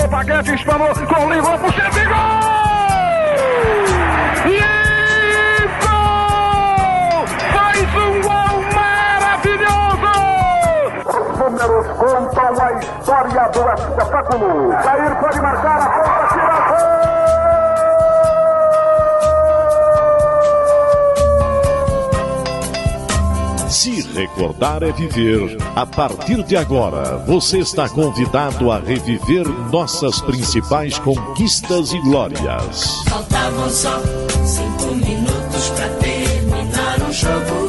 Chamou Paquete, espanou, com livrou pro centro e gol! Gol! Faz um gol maravilhoso! Os números contam a história do espetáculo. Jair pode marcar, a ponta, tira gol! Se recordar é viver. A partir de agora, você está convidado a reviver nossas principais conquistas e glórias. Faltavam só 5 minutos pra terminar o jogo.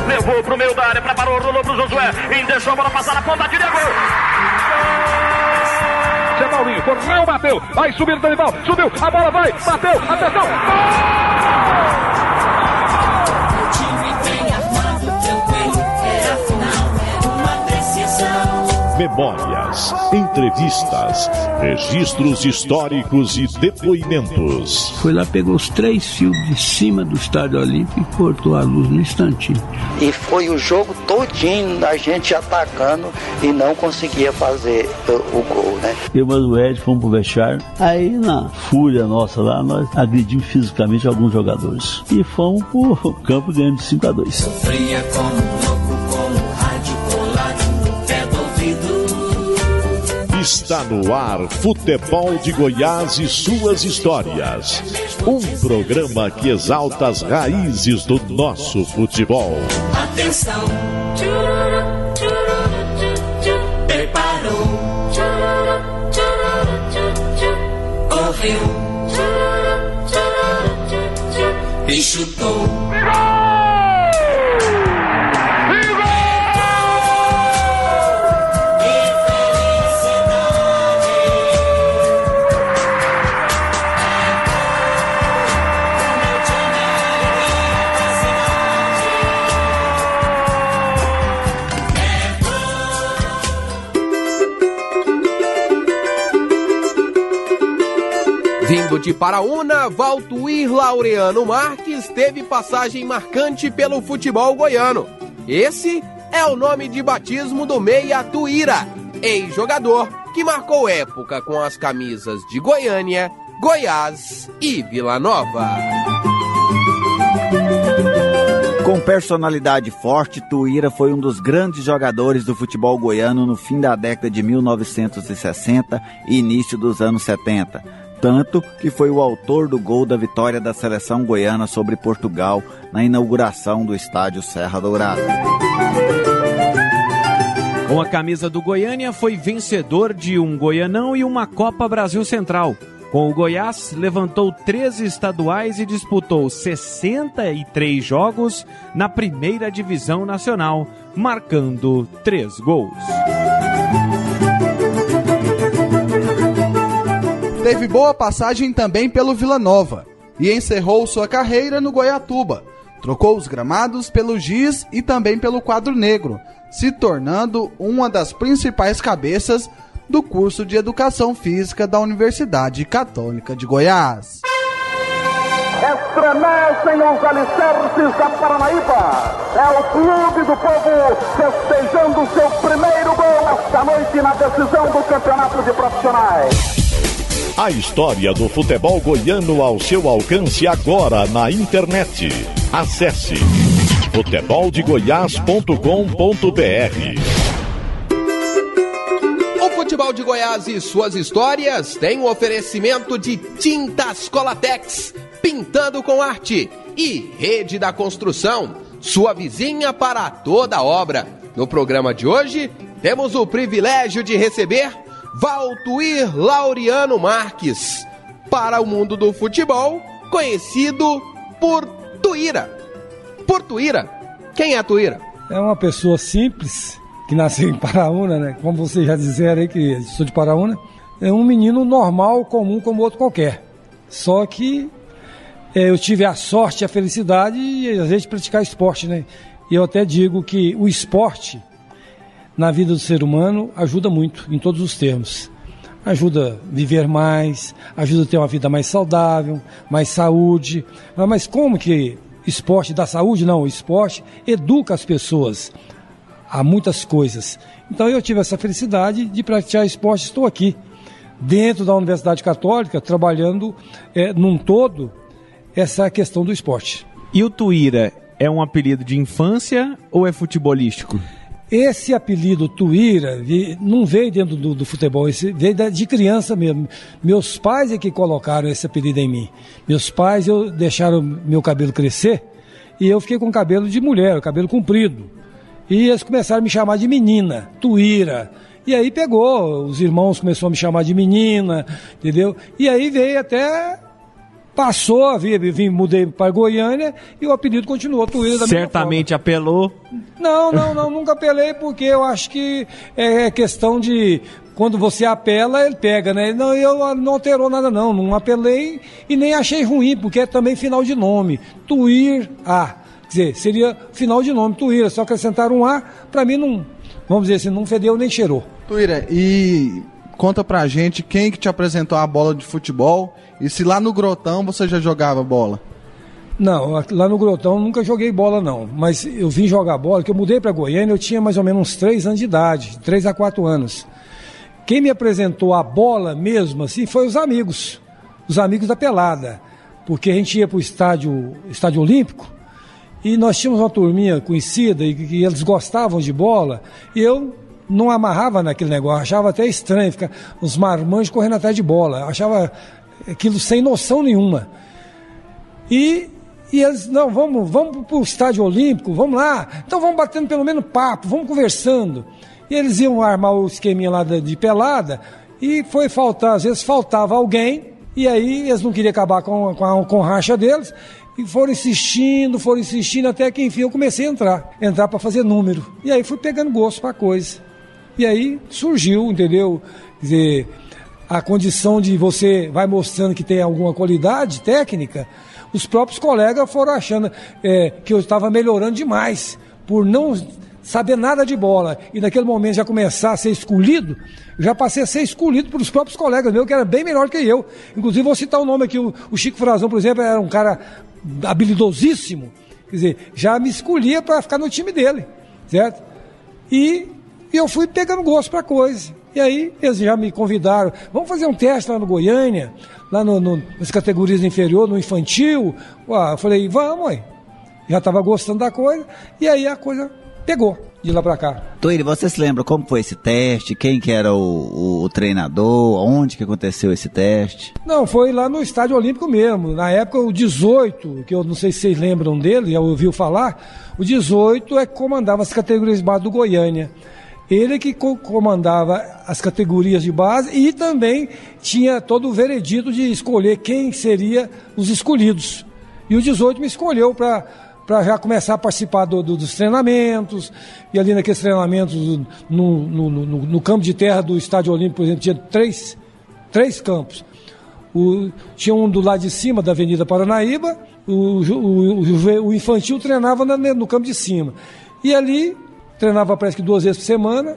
Levou pro meio da área, preparou, rolou pro Josué. Deixou a bola passar na ponta, tira gol! Zé Paulinho, correu, bateu. Vai subir o Danival, subiu, a bola vai, bateu, atenção, gol! Memórias, entrevistas, registros históricos e depoimentos. Foi lá, pegou os 3 fios de cima do Estádio Olímpico e cortou a luz no instantinho. E foi o jogo todinho da gente atacando e não conseguia fazer o gol, né? Eu e o Ed fomos pro vestiário. Aí, na fúria nossa lá, nós agredimos fisicamente alguns jogadores. E fomos pro campo ganhando de 5-2. Sofria como louco, com o rádio colado no pé do ouvido. Está no ar Futebol de Goiás e suas histórias. Um programa que exalta as raízes do nosso futebol. Atenção! Preparou! Correu! E chutou! Vindo de Paraúna, Valtuir Laureano Marques teve passagem marcante pelo futebol goiano. Esse é o nome de batismo do meia Tuíra, ex-jogador que marcou época com as camisas de Goiânia, Goiás e Vila Nova. Com personalidade forte, Tuíra foi um dos grandes jogadores do futebol goiano no fim da década de 1960 e início dos anos 70. Tanto que foi o autor do gol da vitória da seleção goiana sobre Portugal na inauguração do estádio Serra Dourada. Com a camisa do Goiânia, foi vencedor de um Goianão e uma Copa Brasil Central. Com o Goiás, levantou 13 estaduais e disputou 63 jogos na primeira divisão nacional, marcando 3 gols. Teve boa passagem também pelo Vila Nova e encerrou sua carreira no Goiatuba. Trocou os gramados pelo Giz e também pelo Quadro Negro, se tornando uma das principais cabeças do curso de Educação Física da Universidade Católica de Goiás. Estremecem os alicerces da Paranaíba. É o Clube do Povo festejando seu primeiro gol esta noite na decisão do Campeonato de Profissionais. A história do futebol goiano ao seu alcance agora na internet. Acesse futeboldegoias.com.br. O futebol de Goiás e suas histórias tem um oferecimento de Tintas Colatex, pintando com arte, e Rede da Construção, sua vizinha para toda obra. No programa de hoje, temos o privilégio de receber Valtuir Laureano Marques, para o mundo do futebol, conhecido por Tuíra. Por Tuíra, quem é Tuíra? É uma pessoa simples, que nasceu em Paraúna, né? Como vocês já disseram aí, que sou de Paraúna. É um menino normal, comum, como outro qualquer. Só que eu tive a sorte e a felicidade, às vezes, de praticar esporte, né? E eu até digo que o esporte, na vida do ser humano, ajuda muito, em todos os termos. Ajuda a viver mais, ajuda a ter uma vida mais saudável, mais saúde. Mas como que esporte dá saúde? Não, o esporte educa as pessoas a muitas coisas. Então eu tive essa felicidade de praticar esporte, estou aqui dentro da Universidade Católica, trabalhando num todo essa questão do esporte. E o Tuíra é um apelido de infância ou é futebolístico? Esse apelido Tuíra não veio dentro do futebol, esse veio de criança mesmo. Meus pais é que colocaram esse apelido em mim. Meus pais deixaram meu cabelo crescer e eu fiquei com cabelo de mulher, cabelo comprido. E eles começaram a me chamar de menina, Tuíra. E aí pegou, os irmãos começaram a me chamar de menina, entendeu? E aí veio até... Passou, mudei para Goiânia e o apelido continuou, Tuíra da mesma forma. Certamente apelou? Não, nunca apelei, porque eu acho que é questão de... Quando você apela, ele pega, né? Não, eu não alterou nada não apelei e nem achei ruim, porque é também final de nome. Tuíra, quer dizer, seria final de nome, Tuíra, só acrescentaram um A, para mim não, vamos dizer assim, não fedeu nem cheirou. Tuíra, e... Conta pra gente quem que te apresentou a bola de futebol e se lá no Grotão você já jogava bola. Não, lá no Grotão nunca joguei bola não, mas eu vim jogar bola, que eu mudei pra Goiânia, eu tinha mais ou menos uns 3 anos de idade, 3 a 4 anos. Quem me apresentou a bola mesmo assim foi os amigos da pelada, porque a gente ia pro estádio Olímpico e nós tínhamos uma turminha conhecida e eles gostavam de bola e eu não amarrava naquele negócio, achava até estranho ficar os marmanjos correndo atrás de bola, achava aquilo sem noção nenhuma. E eles, não, vamos para o estádio Olímpico, vamos lá, então vamos batendo pelo menos papo, vamos conversando. E eles iam armar o esqueminha lá de pelada e foi faltar, às vezes faltava alguém, e aí eles não queriam acabar com a racha deles, e foram insistindo, até que enfim eu comecei a entrar para fazer número. E aí fui pegando gosto para a coisa. E aí surgiu, entendeu? Quer dizer, a condição de você vai mostrando que tem alguma qualidade técnica, os próprios colegas foram achando que eu estava melhorando demais, por não saber nada de bola. E naquele momento já começar a ser escolhido, já passei a ser escolhido pelos próprios colegas meus, que era bem melhor que eu. Inclusive vou citar o nome aqui, o Chico Frazão, por exemplo, era um cara habilidosíssimo, quer dizer, já me escolhia para ficar no time dele, certo? E eu fui pegando gosto para a coisa. E aí eles já me convidaram, vamos fazer um teste lá no Goiânia, lá nas categorias inferiores, no infantil. Eu falei, vamos, ué. Já estava gostando da coisa, e aí a coisa pegou de lá para cá. Tuíra, você se lembra como foi esse teste? Quem que era o treinador? Onde que aconteceu esse teste? Não, foi lá no Estádio Olímpico mesmo. Na época, o 18, que eu não sei se vocês lembram dele, já ouviu falar, o 18 é que comandava as categorias de base do Goiânia. Ele que comandava as categorias de base e também tinha todo o veredito de escolher quem seria os escolhidos. E o 18 me escolheu para já começar a participar dos treinamentos. E ali naqueles treinamentos, no campo de terra do Estádio Olímpico, por exemplo, tinha três campos. Tinha um do lado de cima da Avenida Paranaíba, o infantil treinava no campo de cima. E ali treinava parece que 2 vezes por semana,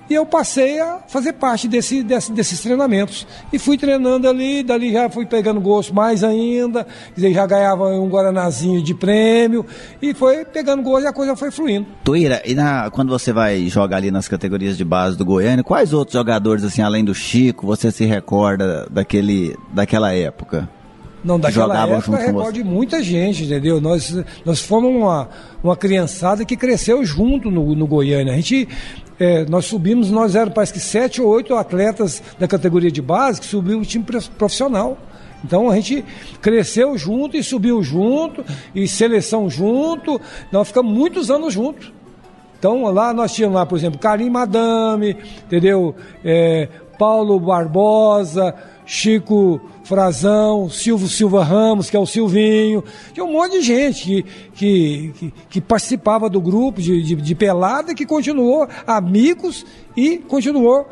e eu passei a fazer parte desses treinamentos. E fui treinando ali, dali já fui pegando gosto mais ainda, quer dizer, já ganhava um guaranazinho de prêmio, e foi pegando gosto e a coisa foi fluindo. Tuíra, e quando você vai jogar ali nas categorias de base do Goiânia, quais outros jogadores, assim, além do Chico, você se recorda daquela época? Não, daquela época eu recordo de muita gente, entendeu? Nós fomos uma criançada que cresceu junto no Goiânia. Nós subimos, nós éramos parece que 7 ou 8 atletas da categoria de base que subiu o time profissional. Então a gente cresceu junto e subiu junto, e seleção junto, nós ficamos muitos anos juntos. Então lá nós tínhamos lá, por exemplo, Karim Madame, entendeu? Paulo Barbosa, Chico Frazão, Silva Ramos, que é o Silvinho, tinha um monte de gente que participava do grupo de pelada, que continuou amigos e continuou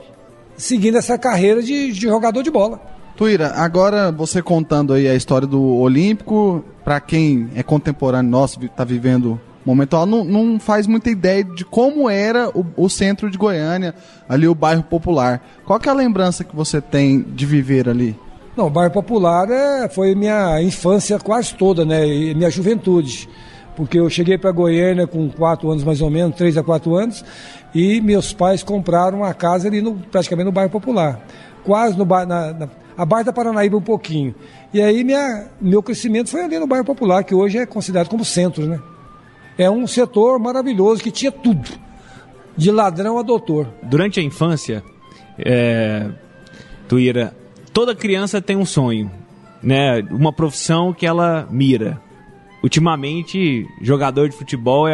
seguindo essa carreira de jogador de bola. Tuíra, agora você contando aí a história do Olímpico, para quem é contemporâneo nosso, está vivendo momento atual, não faz muita ideia de como era o centro de Goiânia, ali o bairro Popular. Qual que é a lembrança que você tem de viver ali? Não, o bairro Popular foi minha infância quase toda, né? E minha juventude. Porque eu cheguei para Goiânia com 4 anos mais ou menos, 3 a 4 anos, e meus pais compraram uma casa ali praticamente no bairro Popular. quase no bairro, abaixo da Paranaíba um pouquinho. E aí meu crescimento foi ali no bairro Popular, que hoje é considerado como centro, né? É um setor maravilhoso que tinha tudo, de ladrão a doutor. Durante a infância, Tuíra, toda criança tem um sonho, né? Uma profissão que ela mira. Ultimamente, jogador de futebol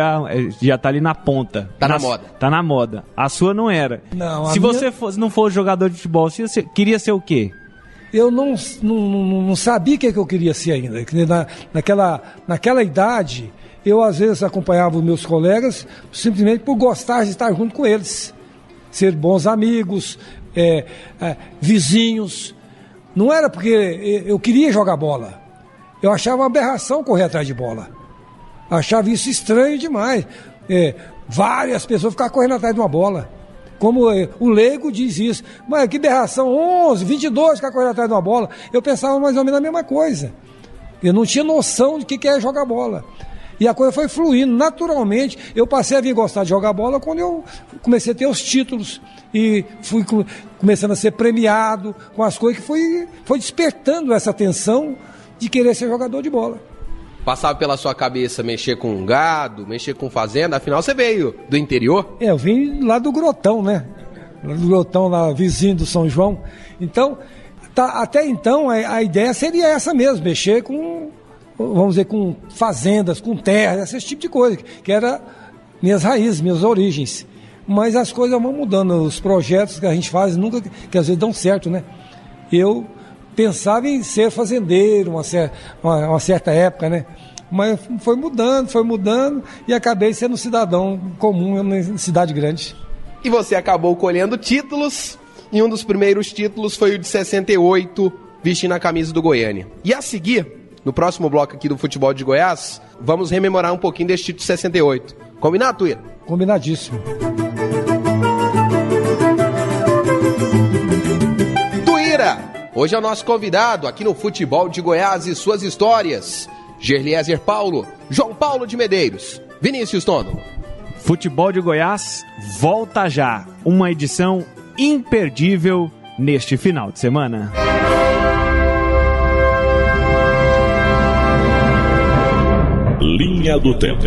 já tá ali na ponta. Tá na moda. Tá na moda. A sua não era. Não, Se você não fosse jogador de futebol, você queria ser o quê? Eu não sabia o que eu queria ser ainda. Naquela idade, eu às vezes acompanhava os meus colegas simplesmente por gostar de estar junto com eles. Ser bons amigos, vizinhos. Não era porque eu queria jogar bola. Eu achava uma aberração correr atrás de bola. Achava isso estranho demais. Várias pessoas ficavam correndo atrás de uma bola. Como o leigo diz isso. Mas que aberração, 11, 22 ficar correndo atrás de uma bola. Eu pensava mais ou menos a mesma coisa. Eu não tinha noção de que é jogar bola. E a coisa foi fluindo. Naturalmente, eu passei a vir gostar de jogar bola quando eu comecei a ter os títulos. E fui começando a ser premiado com as coisas que foi despertando essa atenção de querer ser jogador de bola. Passava pela sua cabeça mexer com gado, mexer com fazenda, afinal você veio do interior? Eu vim lá do Grotão, né? Lá do Grotão, lá vizinho do São João. Então, até então, a ideia seria essa mesmo, mexer com, vamos dizer, com fazendas, com terras, esse tipo de coisa, que era minhas raízes, minhas origens. Mas as coisas vão mudando, os projetos que a gente faz nunca, que às vezes dão certo, né? Eu pensava em ser fazendeiro uma certa época, né? Mas foi mudando e acabei sendo um cidadão comum em cidade grande. E você acabou colhendo títulos, e um dos primeiros títulos foi o de 68, vestindo a camisa do Goiânia. E a seguir, no próximo bloco aqui do Futebol de Goiás, vamos rememorar um pouquinho desse título de 68. Combinado, Tuíra? Combinadíssimo. Tuíra! Hoje é o nosso convidado aqui no Futebol de Goiás e suas histórias. Gerliezer Paulo, João Paulo de Medeiros, Vinícius Tono. Futebol de Goiás volta já. Uma edição imperdível neste final de semana. Linha do Tempo.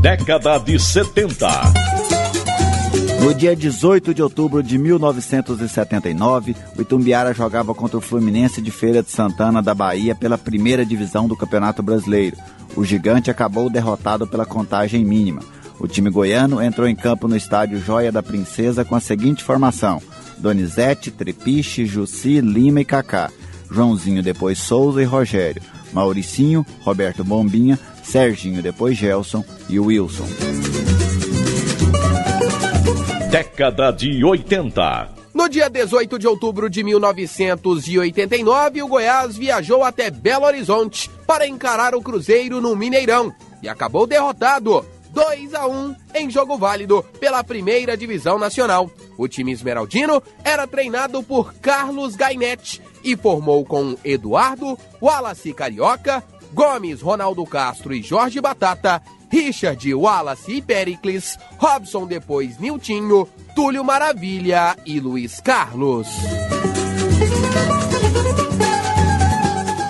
Década de 70. No dia 18 de outubro de 1979, o Itumbiara jogava contra o Fluminense de Feira de Santana da Bahia pela primeira divisão do Campeonato Brasileiro. O gigante acabou derrotado pela contagem mínima. O time goiano entrou em campo no estádio Joia da Princesa com a seguinte formação: Donizete, Trepiche, Jussi, Lima e Kaká. Joãozinho, depois Souza e Rogério. Mauricinho, Roberto Bombinha, Serginho, depois Gelson e Wilson. Década de 80. No dia 18 de outubro de 1989, o Goiás viajou até Belo Horizonte para encarar o Cruzeiro no Mineirão e acabou derrotado 2-1 em jogo válido pela primeira divisão nacional. O time esmeraldino era treinado por Carlos Gainetti e formou com Eduardo, Wallace Carioca, Gomes, Ronaldo Castro e Jorge Batata, Richard, Wallace e Pericles, Robson, depois Niltinho, Túlio Maravilha e Luiz Carlos.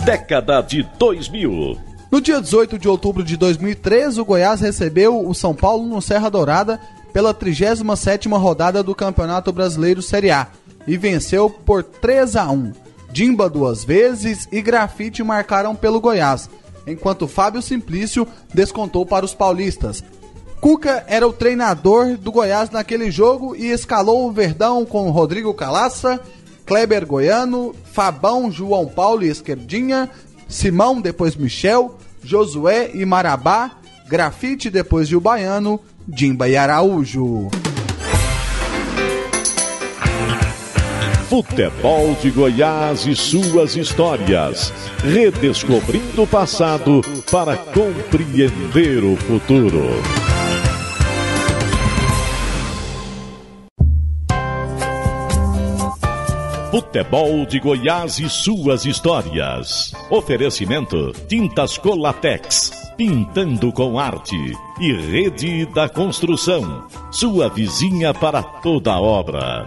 Década de 2000. No dia 18 de outubro de 2003, o Goiás recebeu o São Paulo no Serra Dourada pela 37ª rodada do Campeonato Brasileiro Série A e venceu por 3-1. Dimba 2 vezes e Grafite marcaram pelo Goiás, enquanto Fábio Simplício descontou para os paulistas. Cuca era o treinador do Goiás naquele jogo e escalou o Verdão com Rodrigo Calaça, Kleber Goiano, Fabão, João Paulo e Esquerdinha, Simão, depois Michel, Josué e Marabá, Grafite, depois Gil Baiano, Dimba e Araújo. Futebol de Goiás e suas histórias. Redescobrindo o passado para compreender o futuro. Futebol de Goiás e suas histórias. Oferecimento: Tintas Colatex, pintando com arte. E Rede da Construção, sua vizinha para toda obra.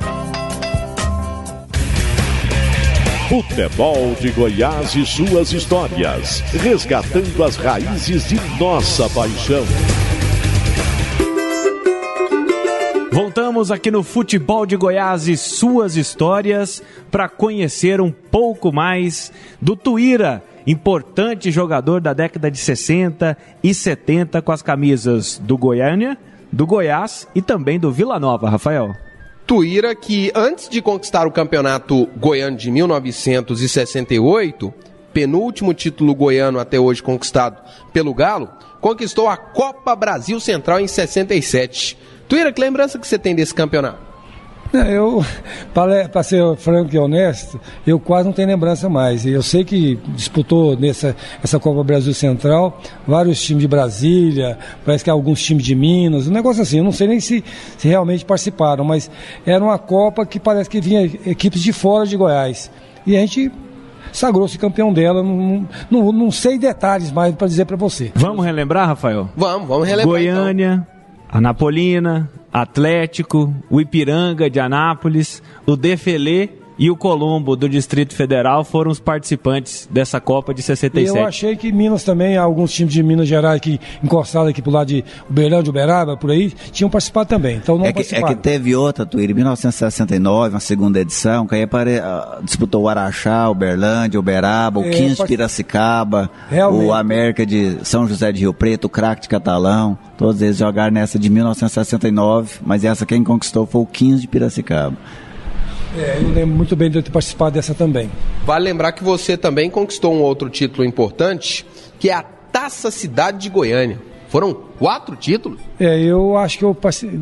Futebol de Goiás e suas histórias, resgatando as raízes de nossa paixão. Voltamos aqui no Futebol de Goiás e suas histórias para conhecer um pouco mais do Tuíra, importante jogador da década de 60 e 70 com as camisas do Goiânia, do Goiás e também do Vila Nova, Rafael. Tuíra que antes de conquistar o campeonato goiano de 1968, penúltimo título goiano até hoje conquistado pelo Galo, conquistou a Copa Brasil Central em 67. Tuíra, que lembrança que você tem desse campeonato? Eu, para ser franco e honesto, eu quase não tenho lembrança mais. Eu sei que disputou essa Copa Brasil Central vários times de Brasília, parece que alguns times de Minas, um negócio assim. Eu não sei nem se realmente participaram, mas era uma Copa que parece que vinha equipes de fora de Goiás. E a gente sagrou-se campeão dela. Não sei detalhes mais para dizer para você. Vamos relembrar, Rafael? Vamos relembrar. Goiânia, então. Anapolina, Atlético, o Ipiranga de Anápolis, o Defelê e o Colombo do Distrito Federal foram os participantes dessa Copa de 67. Eu achei que Minas também, alguns times de Minas Gerais que encostaram aqui pro lado de Uberlândia, Uberaba, por aí, tinham participado também. Então não participaram. É que teve outra, Tuíra, em 1969, uma segunda edição, que aí disputou o Araxá, Uberlândia, Uberaba, o 15 de Piracicaba, realmente. O América de São José de Rio Preto, o Craque de Catalão, todos eles jogaram nessa de 1969, mas essa quem conquistou foi o 15 de Piracicaba. Eu lembro muito bem de eu ter participado dessa também. Vale lembrar que você também conquistou um outro título importante, que é a Taça Cidade de Goiânia. Foram 4 títulos? Eu acho que eu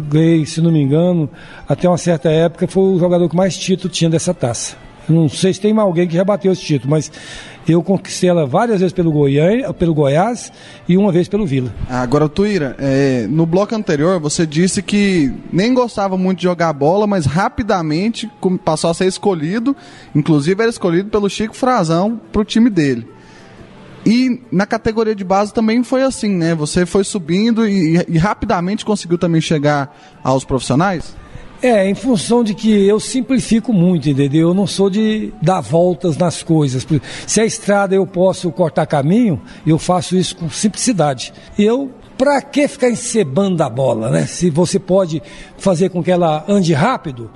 ganhei, se não me engano, até uma certa época, foi o jogador que mais título tinha dessa taça. Não sei se tem alguém que já bateu esse título, mas eu conquistei ela várias vezes pelo Goiás e uma vez pelo Vila. Agora, Tuíra, no bloco anterior você disse que nem gostava muito de jogar bola, mas rapidamente passou a ser escolhido, inclusive era escolhido pelo Chico Frazão para o time dele. E na categoria de base também foi assim, né? Você foi subindo e rapidamente conseguiu também chegar aos profissionais? Em função de que eu simplifico muito, entendeu? Eu não sou de dar voltas nas coisas. Se a estrada eu posso cortar caminho, eu faço isso com simplicidade. Pra que ficar encebando a bola, né? Se você pode fazer com que ela ande rápido,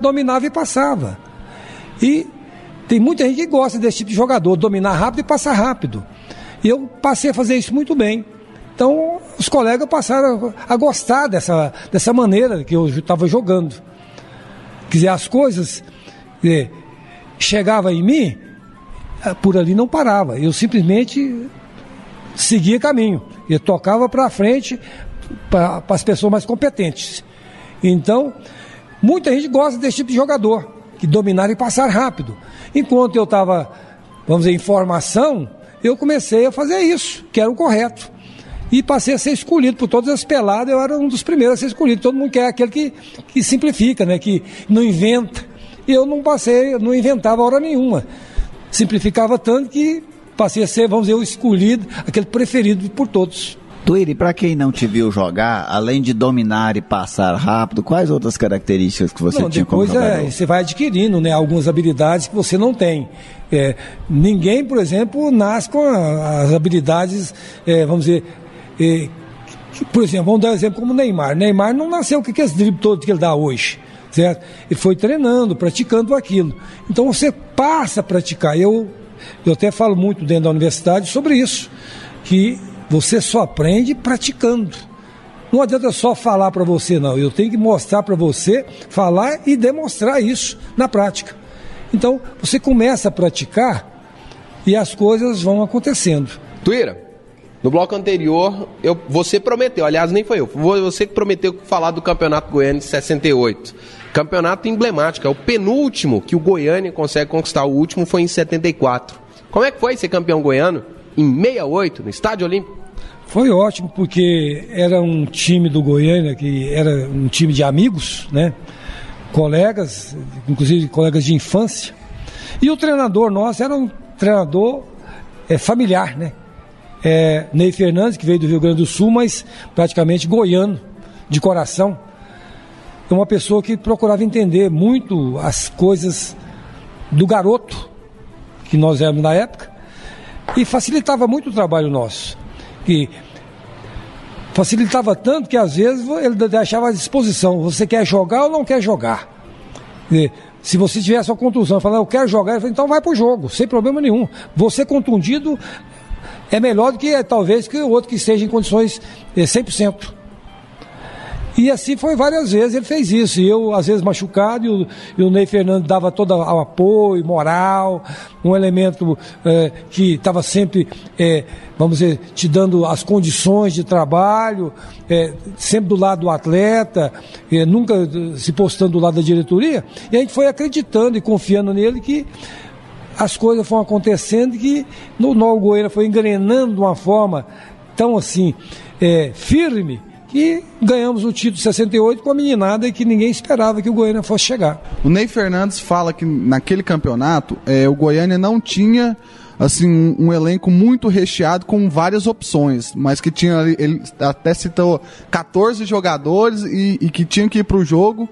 dominava e passava. E tem muita gente que gosta desse tipo de jogador, dominar rápido e passar rápido. E eu passei a fazer isso muito bem. Então, os colegas passaram a gostar dessa maneira que eu estava jogando. Quer dizer, as coisas chegavam em mim, por ali não parava. Eu simplesmente seguia caminho. Eu tocava para frente para as pessoas mais competentes. Então, muita gente gosta desse tipo de jogador, que dominar e passar rápido. Enquanto eu estava, vamos dizer, em formação, eu comecei a fazer isso, que era o correto. E passei a ser escolhido por todas as peladas, eu era um dos primeiros a ser escolhido. Todo mundo quer aquele que simplifica, né? Que não inventa. E eu não inventava hora nenhuma. Simplificava tanto que passei a ser, vamos dizer, o escolhido, aquele preferido por todos. Tuíra, e para quem não te viu jogar, além de dominar e passar rápido, quais outras características que você tinha como jogador? Depois você vai adquirindo, né, algumas habilidades que você não tem. Ninguém, por exemplo, nasce com as habilidades, vamos dizer... por exemplo, vamos dar um exemplo como o Neymar. Neymar não nasceu com aqueles dribles todos que ele dá hoje, certo? Ele foi treinando, praticando aquilo. Então você passa a praticar. Eu até falo muito dentro da universidade sobre isso, que você só aprende praticando. Não adianta só falar para você, não. Eu tenho que mostrar para você, falar e demonstrar isso na prática. Então você começa a praticar e as coisas vão acontecendo. Tuíra, no bloco anterior, você prometeu, aliás, nem foi eu, você que prometeu falar do Campeonato Goiano de 68. Campeonato emblemático, é o penúltimo que o Goiânia consegue conquistar. O último foi em 74. Como é que foi ser campeão goiano em 68, no Estádio Olímpico? Foi ótimo, porque era um time do Goiânia, que era um time de amigos, né? colegas, inclusive colegas de infância. E o treinador nosso era um treinador familiar, né? Ney Fernandes, que veio do Rio Grande do Sul, mas praticamente goiano, de coração. É uma pessoa que procurava entender muito as coisas do garoto, que nós éramos na época, e facilitava muito o trabalho nosso. E facilitava tanto que às vezes ele deixava à disposição: você quer jogar ou não quer jogar? E, se você tivesse uma contusão, falando, eu quero jogar, ele falou, então vai pro jogo, sem problema nenhum. Você contundido é melhor do que talvez que o outro que esteja em condições 100%. E assim foi várias vezes, ele fez isso. E eu, às vezes, machucado, e o Ney Fernandes dava todo o apoio, moral, um elemento que estava sempre, vamos dizer, te dando as condições de trabalho, sempre do lado do atleta, nunca se postando do lado da diretoria. E a gente foi acreditando e confiando nele que as coisas foram acontecendo e que no Goiânia foi engrenando de uma forma tão assim, firme, que ganhamos o título de 68 com a meninada e que ninguém esperava que o Goiânia fosse chegar. O Ney Fernandes fala que naquele campeonato o Goiânia não tinha assim, um elenco muito recheado com várias opções, mas que tinha, ele até citou 14 jogadores e que tinham que ir para o jogo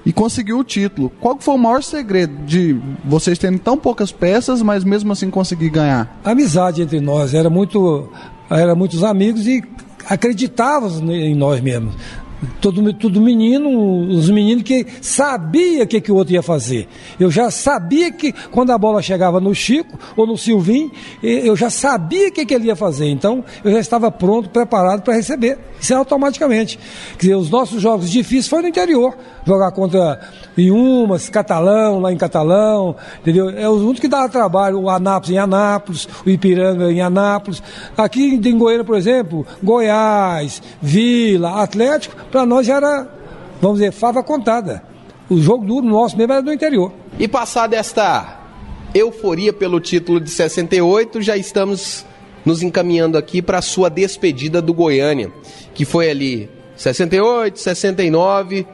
e conseguiu o título. Qual foi o maior segredo de vocês terem tão poucas peças, mas mesmo assim conseguir ganhar? A amizade entre nós, era muitos amigos e acreditávamos em nós mesmos. Todo menino, os meninos que sabia o que o outro ia fazer. Eu já sabia que quando a bola chegava no Chico ou no Silvinho, eu já sabia o que ele ia fazer. Então eu já estava pronto, preparado para receber. Isso é automaticamente. Quer dizer, os nossos jogos difíceis foram no interior. Jogar contra Inhumas, Catalão, lá em Catalão, entendeu? É os únicos que dava trabalho. O Anápolis em Anápolis, o Ipiranga em Anápolis. Aqui em Goiânia, por exemplo, Goiás, Vila, Atlético, para nós já era, vamos dizer, fava contada. O jogo duro nosso mesmo era do interior. E passada esta euforia pelo título de 68, já estamos nos encaminhando aqui para a sua despedida do Goiânia, que foi ali 68, 69.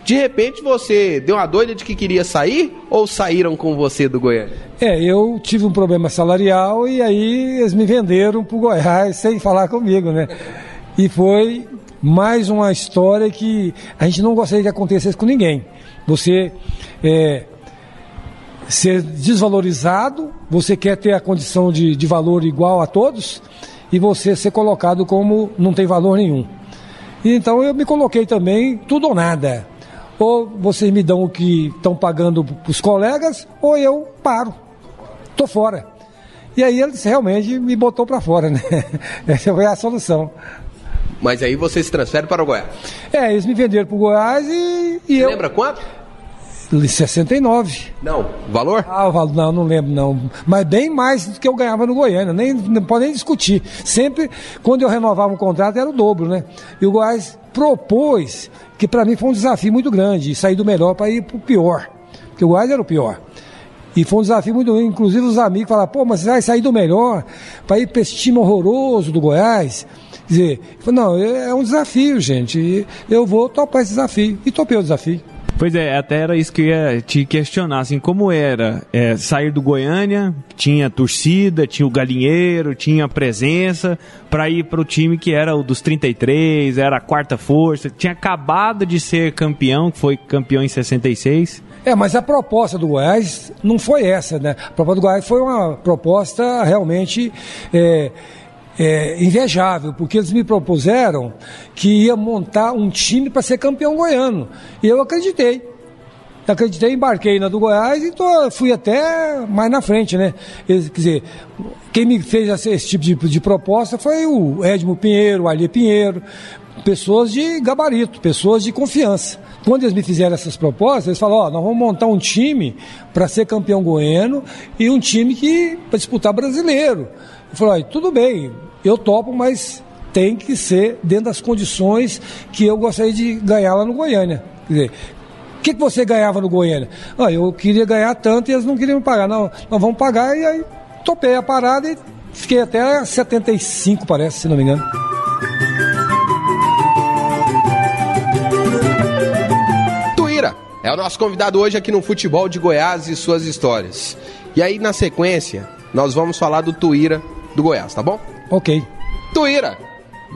De repente você deu uma doida de que queria sair ou saíram com você do Goiânia? Eu tive um problema salarial e aí eles me venderam pro Goiás sem falar comigo, né? E foi mais uma história que a gente não gostaria que acontecesse com ninguém. Você ser desvalorizado, você quer ter a condição de valor igual a todos e você ser colocado como não tem valor nenhum. E então eu me coloquei também tudo ou nada. Ou vocês me dão o que estão pagando para os colegas, ou eu paro, estou fora. E aí eles realmente me botou para fora, né? Essa foi a solução. Mas aí você se transfere para o Goiás? Eles me venderam para o Goiás e você eu... lembra quanto? 69. Não, valor? Não lembro não. Mas bem mais do que eu ganhava no Goiânia, não pode nem discutir. Sempre, quando eu renovava um contrato, era o dobro, né? E o Goiás propôs, que para mim foi um desafio muito grande, sair do melhor para ir para o pior. Porque o Goiás era o pior. E foi um desafio muito grande. Inclusive os amigos falaram, mas você vai sair do melhor para ir para esse time horroroso do Goiás? Quer dizer, não, é um desafio, gente. E eu vou topar esse desafio. E topei o desafio. Pois até era isso que eu ia te questionar, assim, como era sair do Goiânia, tinha torcida, tinha o galinheiro, tinha presença, para ir para o time que era o dos 33, era a quarta força, tinha acabado de ser campeão, que foi campeão em 66. Mas a proposta do Goiás não foi essa, né? A proposta do Goiás foi uma proposta realmente... invejável, porque eles me propuseram que ia montar um time para ser campeão goiano. E eu acreditei, embarquei na do Goiás e fui até mais na frente, né? Quer dizer, quem me fez esse tipo de proposta foi o Edmo Pinheiro, o Arlê Pinheiro, pessoas de gabarito, pessoas de confiança. Quando eles me fizeram essas propostas, eles falaram, nós vamos montar um time para ser campeão goiano e um time para disputar brasileiro. Eu falei, tudo bem, eu topo, mas tem que ser dentro das condições que eu gostaria de ganhar lá no Goiânia. Quer dizer, o que você ganhava no Goiânia? Eu queria ganhar tanto e eles não queriam me pagar. Não, nós vamos pagar, e aí topei a parada e fiquei até 75, parece, se não me engano. É o nosso convidado hoje aqui no Futebol de Goiás e suas histórias. E aí, na sequência, nós vamos falar do Tuíra do Goiás, tá bom? Ok. Tuíra,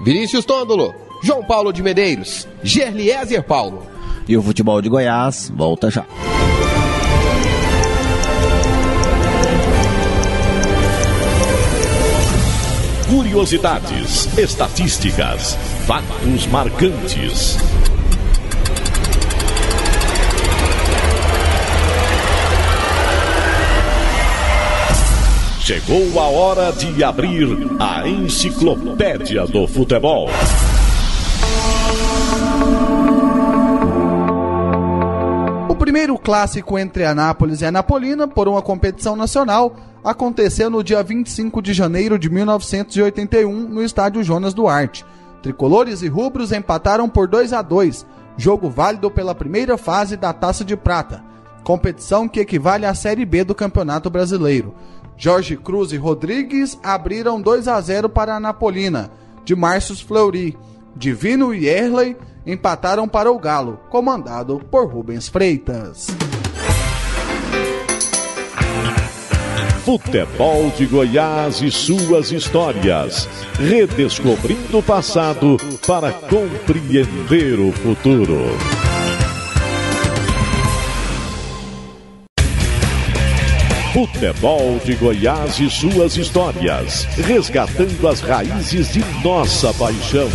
Vinícius Tôndolo, João Paulo de Medeiros, Gerliezer Paulo. E o Futebol de Goiás volta já. Curiosidades, estatísticas, fatos marcantes. Chegou a hora de abrir a Enciclopédia do Futebol. O primeiro clássico entre Anápolis e Anapolina por uma competição nacional aconteceu no dia 25 de janeiro de 1981 no estádio Jonas Duarte. Tricolores e rubros empataram por 2-2, jogo válido pela primeira fase da Taça de Prata, competição que equivale à Série B do Campeonato Brasileiro. Jorge Cruz e Rodrigues abriram 2-0 para a Anapolina, de Márcios Fleury. Divino e Erley empataram para o Galo, comandado por Rubens Freitas. Futebol de Goiás e suas histórias. Redescobrindo o passado para compreender o futuro. Futebol de Goiás e suas histórias. Resgatando as raízes de nossa paixão.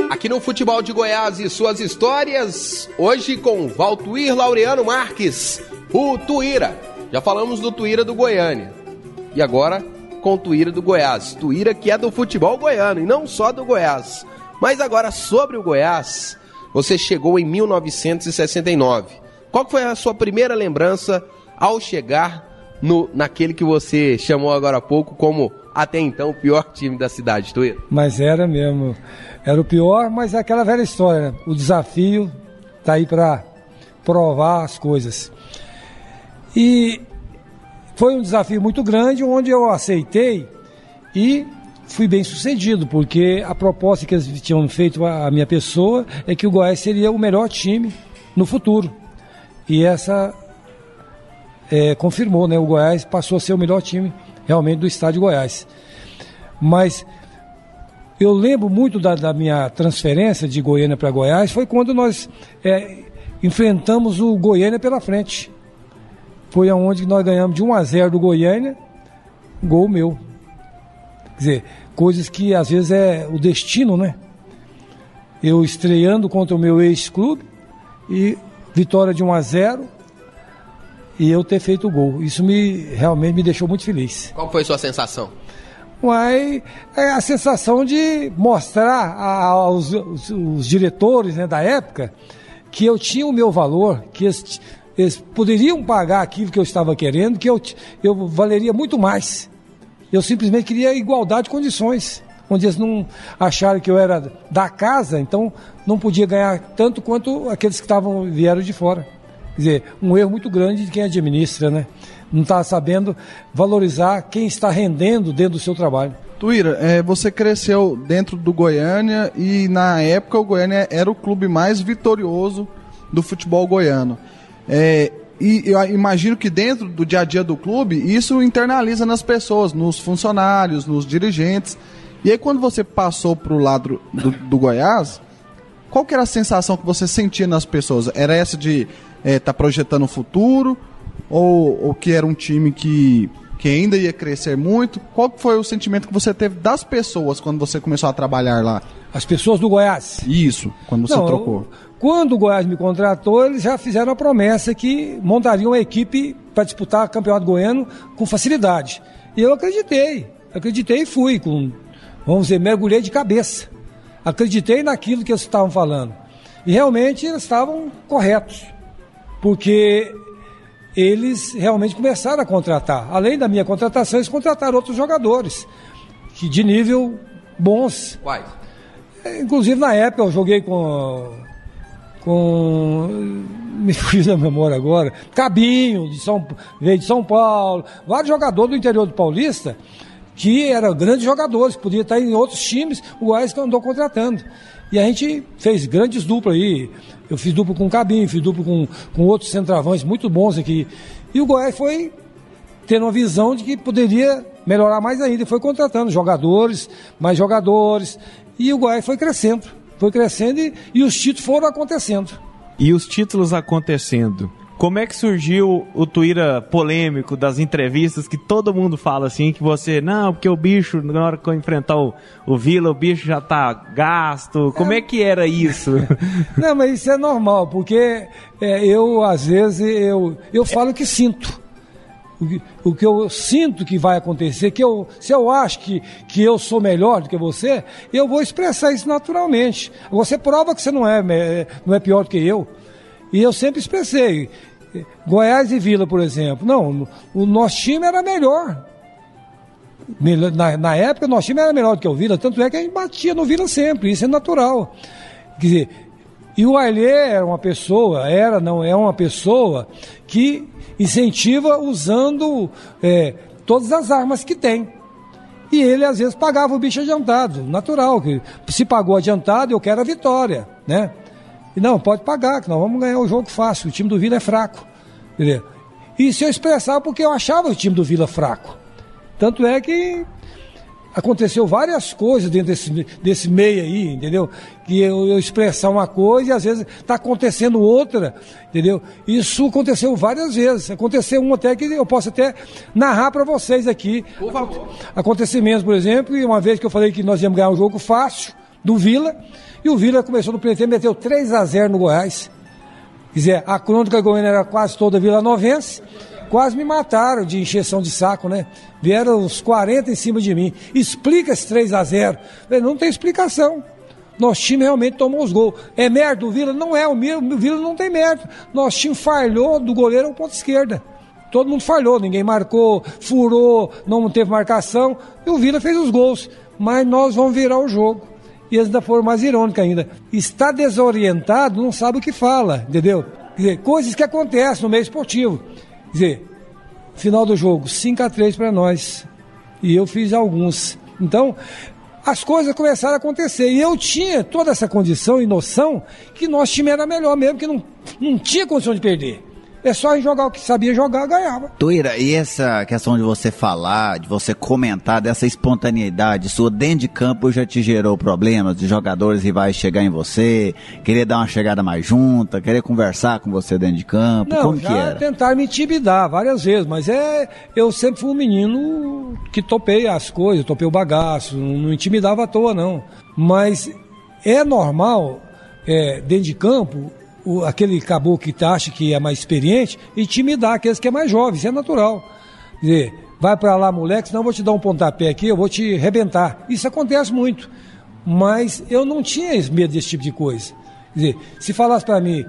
Aqui no Futebol de Goiás e suas histórias, hoje com Valtuir Laureano Marques, o Tuíra. Já falamos do Tuíra do Goiânia. E agora com o Tuíra do Goiás. Tuíra que é do futebol goiano e não só do Goiás. Mas agora sobre o Goiás, você chegou em 1969. Qual foi a sua primeira lembrança ao chegar naquele que você chamou agora há pouco como, até então, o pior time da cidade, Tuíra? Mas era mesmo. Era o pior, mas é aquela velha história, né? O desafio tá aí para provar as coisas. E foi um desafio muito grande, onde eu aceitei e fui bem sucedido, porque a proposta que eles tinham feito à minha pessoa é que o Goiás seria o melhor time no futuro. E essa confirmou, né? O Goiás passou a ser o melhor time realmente do estado de Goiás. Mas eu lembro muito da minha transferência de Goiânia para Goiás, foi quando nós enfrentamos o Goiânia pela frente. Foi aonde nós ganhamos de 1-0 do Goiânia, gol meu. Quer dizer, coisas que às vezes é o destino, né? Eu estreando contra o meu ex-clube e vitória de 1-0 e eu ter feito o gol. Isso realmente me deixou muito feliz. Qual foi a sua sensação? A sensação de mostrar aos diretores, né, da época que eu tinha o meu valor, que eles poderiam pagar aquilo que eu estava querendo, que eu valeria muito mais. Eu simplesmente queria igualdade de condições, onde eles não acharam que eu era da casa, então não podia ganhar tanto quanto aqueles que vieram de fora. Quer dizer, um erro muito grande de quem administra, né? Não está sabendo valorizar quem está rendendo dentro do seu trabalho. Tuíra, você cresceu dentro do Goiânia e na época o Goiânia era o clube mais vitorioso do futebol goiano. E eu imagino que dentro do dia a dia do clube, isso internaliza nas pessoas, nos funcionários, nos dirigentes. E aí quando você passou para o lado do Goiás, qual que era a sensação que você sentia nas pessoas? Era essa de estar projetando o futuro? Ou que era um time que ainda ia crescer muito? Qual foi o sentimento que você teve das pessoas quando você começou a trabalhar lá? As pessoas do Goiás? Isso, quando você trocou. Quando o Goiás me contratou, eles já fizeram a promessa que montariam uma equipe para disputar o Campeonato Goiano com facilidade. E eu acreditei e fui, mergulhei de cabeça. Acreditei naquilo que eles estavam falando. E realmente eles estavam corretos, porque eles realmente começaram a contratar. Além da minha contratação, eles contrataram outros jogadores de nível bons. Quais? Inclusive, na época, eu joguei me fugiu da memória agora, Cabinho, veio de São Paulo, vários jogadores do interior do Paulista que eram grandes jogadores, que podiam estar em outros times, o Goiás andou contratando. E a gente fez grandes duplas aí. Eu fiz dupla com o Cabinho, fiz dupla com outros centroavantes muito bons aqui. E o Goiás foi tendo uma visão de que poderia melhorar mais ainda. E foi contratando jogadores, mais jogadores. E o Goiás foi crescendo e os títulos foram acontecendo. E os títulos acontecendo. Como é que surgiu o Tuíra polêmico das entrevistas que todo mundo fala assim, que você, não, porque o bicho, na hora que eu enfrentar o Vila, o bicho já tá gasto. Como é que era isso? Não, mas isso é normal, porque eu, às vezes, eu falo o que sinto. O que eu sinto que vai acontecer, se eu acho que eu sou melhor do que você, eu vou expressar isso naturalmente. Você prova que você não é pior do que eu. E eu sempre expressei. Goiás e Vila, por exemplo. Não, o nosso time era melhor. Na época, o nosso time era melhor do que o Vila. Tanto é que a gente batia no Vila sempre. Isso é natural. Quer dizer, e o Ailê é uma pessoa que incentiva usando todas as armas que tem. E ele, às vezes, pagava o bicho adiantado. Natural. Que se pagou adiantado, eu quero a vitória, né? E não, pode pagar, que nós vamos ganhar o jogo fácil. O time do Vila é fraco. Entendeu? E se eu expressava porque eu achava o time do Vila fraco. Tanto é que aconteceu várias coisas dentro desse meio aí, entendeu? Que eu expressar uma coisa e às vezes está acontecendo outra, entendeu? Isso aconteceu várias vezes. Aconteceu um até que eu posso até narrar para vocês aqui. Por favor. Acontecimentos, por exemplo, e uma vez que eu falei que nós íamos ganhar um jogo fácil do Vila, e o Vila começou no primeiro tempo, meteu 3-0 no Goiás. Quer dizer, a crônica goiana era quase toda vilanovense. Quase me mataram de encheção de saco, né? Vieram uns 40 em cima de mim. Explica esse 3-0. Não tem explicação. Nosso time realmente tomou os gols. É mérito do Vila? Não é. O Vila não tem mérito. Nosso time falhou do goleiro ao ponto esquerda. Todo mundo falhou. Ninguém marcou, furou, não teve marcação. E o Vila fez os gols. Mas nós vamos virar o jogo. E eles ainda foram mais irônicos ainda. Está desorientado, não sabe o que fala, entendeu? Quer dizer, coisas que acontecem no meio esportivo. Quer dizer, final do jogo, 5-3 para nós. E eu fiz alguns. Então, as coisas começaram a acontecer. E eu tinha toda essa condição e noção que nosso time era melhor mesmo, que não tinha condição de perder. É só jogar o que sabia jogar, ganhava. Tuíra, e essa questão de você falar, de você comentar, dessa espontaneidade sua dentro de campo já te gerou problemas de jogadores rivais chegar em você, querer dar uma chegada mais junta, querer conversar com você dentro de campo? Não, como já que era? Tentaram me intimidar várias vezes, mas eu sempre fui um menino que topei as coisas, topei o bagaço, não intimidava à toa não. Mas é normal, dentro de campo, aquele caboclo que acha que é mais experiente, intimidar aqueles que é mais jovem, isso é natural. Quer dizer, vai pra lá, moleque, senão eu vou te dar um pontapé aqui, eu vou te arrebentar. Isso acontece muito, mas eu não tinha medo desse tipo de coisa. Quer dizer, se falasse pra mim,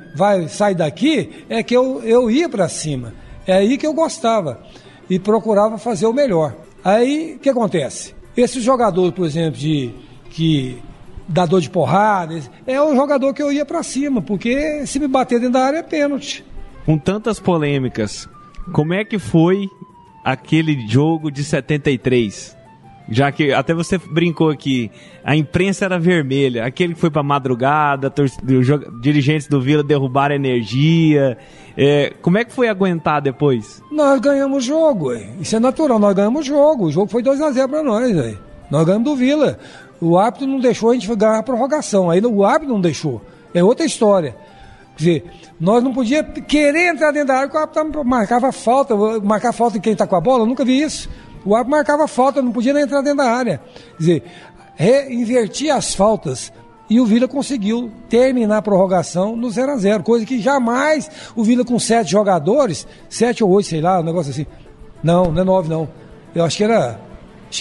sai daqui, é que eu ia pra cima. É aí que eu gostava e procurava fazer o melhor. Aí, o que acontece? Esses jogadores, por exemplo, que dador de porrada, é o jogador que eu ia pra cima, porque se me bater dentro da área é pênalti. Com tantas polêmicas, como é que foi aquele jogo de 73? Já que até você brincou aqui, a imprensa era vermelha, aquele que foi pra madrugada, dirigentes do Vila derrubaram a energia. Como é que foi aguentar depois? Nós ganhamos o jogo, isso é natural, nós ganhamos o jogo foi 2-0 pra nós, nós ganhamos do Vila. O árbitro não deixou a gente ganhar a prorrogação. Aí o árbitro não deixou. É outra história. Quer dizer, nós não podíamos querer entrar dentro da área porque o árbitro marcava falta. Marcar falta em quem está com a bola, eu nunca vi isso. O árbitro marcava falta, não podia nem entrar dentro da área. Quer dizer, invertia as faltas. E o Vila conseguiu terminar a prorrogação no 0-0. Coisa que jamais o Vila com 7 jogadores, 7 ou 8, sei lá, um negócio assim. Não é 9 não. Eu acho que era...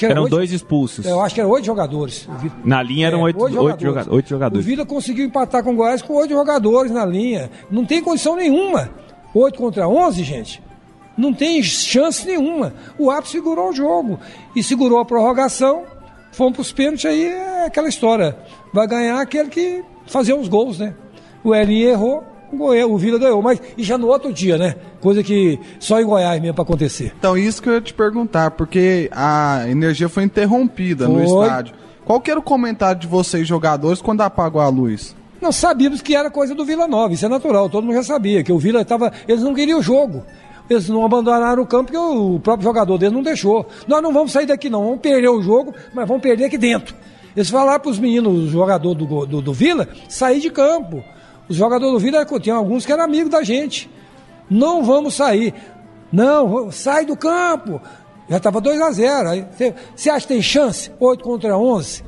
Eram 8, 2 expulsos. Eu acho que eram 8 jogadores. Na linha eram 8 jogadores. O Vila conseguiu empatar com o Goiás com 8 jogadores na linha. Não tem condição nenhuma. 8 contra 11, gente. Não tem chance nenhuma. O árbitro segurou o jogo. E segurou a prorrogação. Fomos para os pênaltis, aí é aquela história. Vai ganhar aquele que fazia os gols, né? O Elinho errou, o Vila ganhou, mas e já no outro dia, né? Coisa que só em Goiás mesmo para acontecer. Então, isso que eu ia te perguntar, porque a energia foi interrompida no estádio. Qual que era o comentário de vocês, jogadores, quando apagou a luz? Nós sabíamos que era coisa do Vila Nova, isso é natural, todo mundo já sabia, que o Vila estava... Eles não queriam o jogo, eles não abandonaram o campo porque o próprio jogador deles não deixou. Nós não vamos sair daqui não, vamos perder o jogo, mas vamos perder aqui dentro. Eles falaram para os meninos, os jogadores do Vila, sair de campo. Os jogadores do Vila, tinha alguns que eram amigos da gente. Não vamos sair. Não, sai do campo. Já estava 2-0. Você acha que tem chance? 8-11.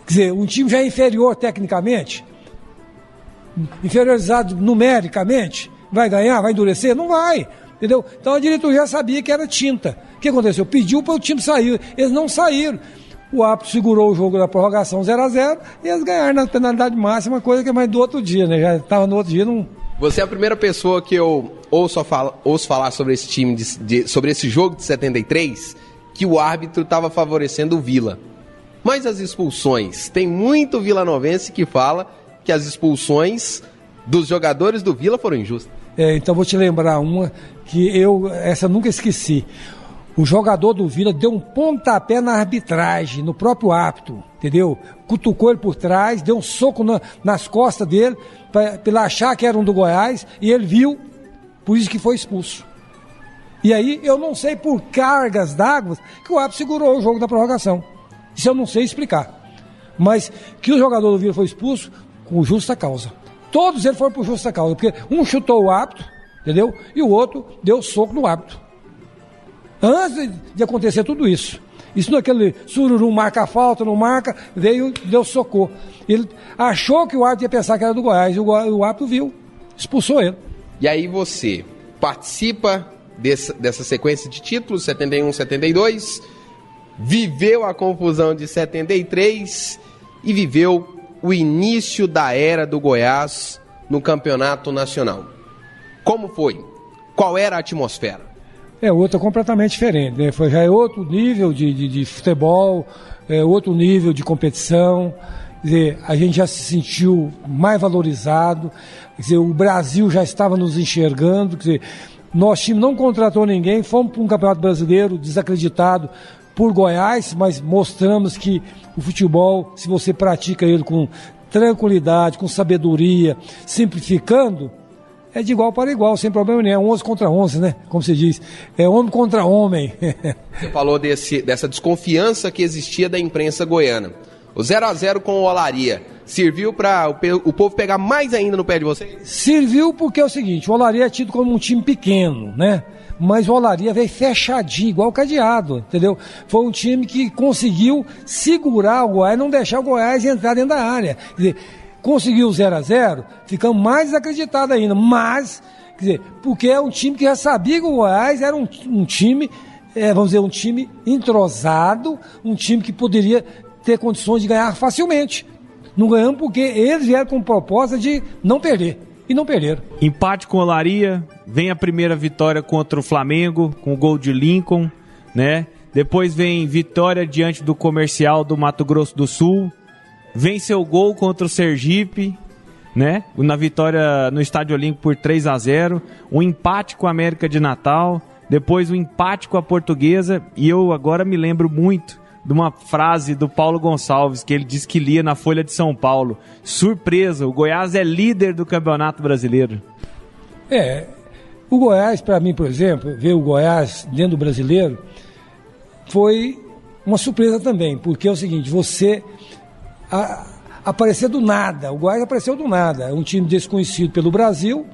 Quer dizer, um time já é inferior tecnicamente, inferiorizado numericamente, vai ganhar, vai endurecer? Não vai. Entendeu? Então a diretoria sabia que era tinta. O que aconteceu? Pediu para o time sair. Eles não saíram. O árbitro segurou o jogo da prorrogação 0-0 e eles ganharam na penalidade máxima, coisa que é mais do outro dia, né? Já estava no outro dia, não... Você é a primeira pessoa que eu ouço falar sobre esse time, sobre esse jogo de 73, que o árbitro estava favorecendo o Vila. Mas as expulsões, tem muito vilanovense que fala que as expulsões dos jogadores do Vila foram injustas. Então vou te lembrar uma que essa eu nunca esqueci. O jogador do Vila deu um pontapé na arbitragem, no próprio árbitro, entendeu? Cutucou ele por trás, deu um soco nas costas dele, para ele achar que era um do Goiás, e ele viu, por isso que foi expulso. E aí, eu não sei por cargas d'água que o árbitro segurou o jogo da prorrogação. Isso eu não sei explicar. Mas que o jogador do Vila foi expulso com justa causa. Todos eles foram por justa causa, porque um chutou o árbitro, entendeu? E o outro deu soco no árbitro. Antes de acontecer tudo isso. Isso naquele sururu, marca a falta, não marca, veio, deu socorro. Ele achou que o árbitro ia pensar que era do Goiás, e o árbitro viu, expulsou ele. E aí você participa dessa sequência de títulos, 71, 72, viveu a confusão de 73 e viveu o início da era do Goiás no campeonato nacional. Como foi? Qual era a atmosfera? Outra completamente diferente, né? Já é outro nível de futebol, outro nível de competição. Quer dizer, a gente já se sentiu mais valorizado. Quer dizer, o Brasil já estava nos enxergando. Quer dizer, nosso time não contratou ninguém, fomos para um campeonato brasileiro desacreditado por Goiás, mas mostramos que o futebol, se você pratica ele com tranquilidade, com sabedoria, simplificando, é de igual para igual, sem problema nenhum. 11 contra 11, né? Como se diz. É homem contra homem. Você falou dessa desconfiança que existia da imprensa goiana. O 0-0 com o Olaria serviu para o povo pegar mais ainda no pé de vocês? Serviu porque é o seguinte, o Olaria é tido como um time pequeno, né? Mas o Olaria veio fechadinho, igual o cadeado, entendeu? Foi um time que conseguiu segurar o Goiás, não deixar o Goiás entrar dentro da área. Quer dizer, conseguiu o 0-0, ficamos mais desacreditados ainda, mas, quer dizer, porque é um time que já sabia que o Goiás era um time, vamos dizer, um time entrosado, um time que poderia ter condições de ganhar facilmente. Não ganhamos porque eles vieram com proposta de não perder, e não perderam. Empate com o Olaria, vem a primeira vitória contra o Flamengo, com o gol de Lincoln, né? Depois vem vitória diante do Comercial do Mato Grosso do Sul, vem seu gol contra o Sergipe, né? Na vitória no Estádio Olímpico por 3-0, um empate com a América de Natal, depois um empate com a Portuguesa, e eu agora me lembro muito de uma frase do Paulo Gonçalves, que ele disse que lia na Folha de São Paulo: surpresa, o Goiás é líder do Campeonato Brasileiro. O Goiás, para mim, por exemplo, ver o Goiás dentro do Brasileiro, foi uma surpresa também, porque é o seguinte, você... aparecer do nada, o Goiás apareceu do nada, é um time desconhecido pelo Brasil,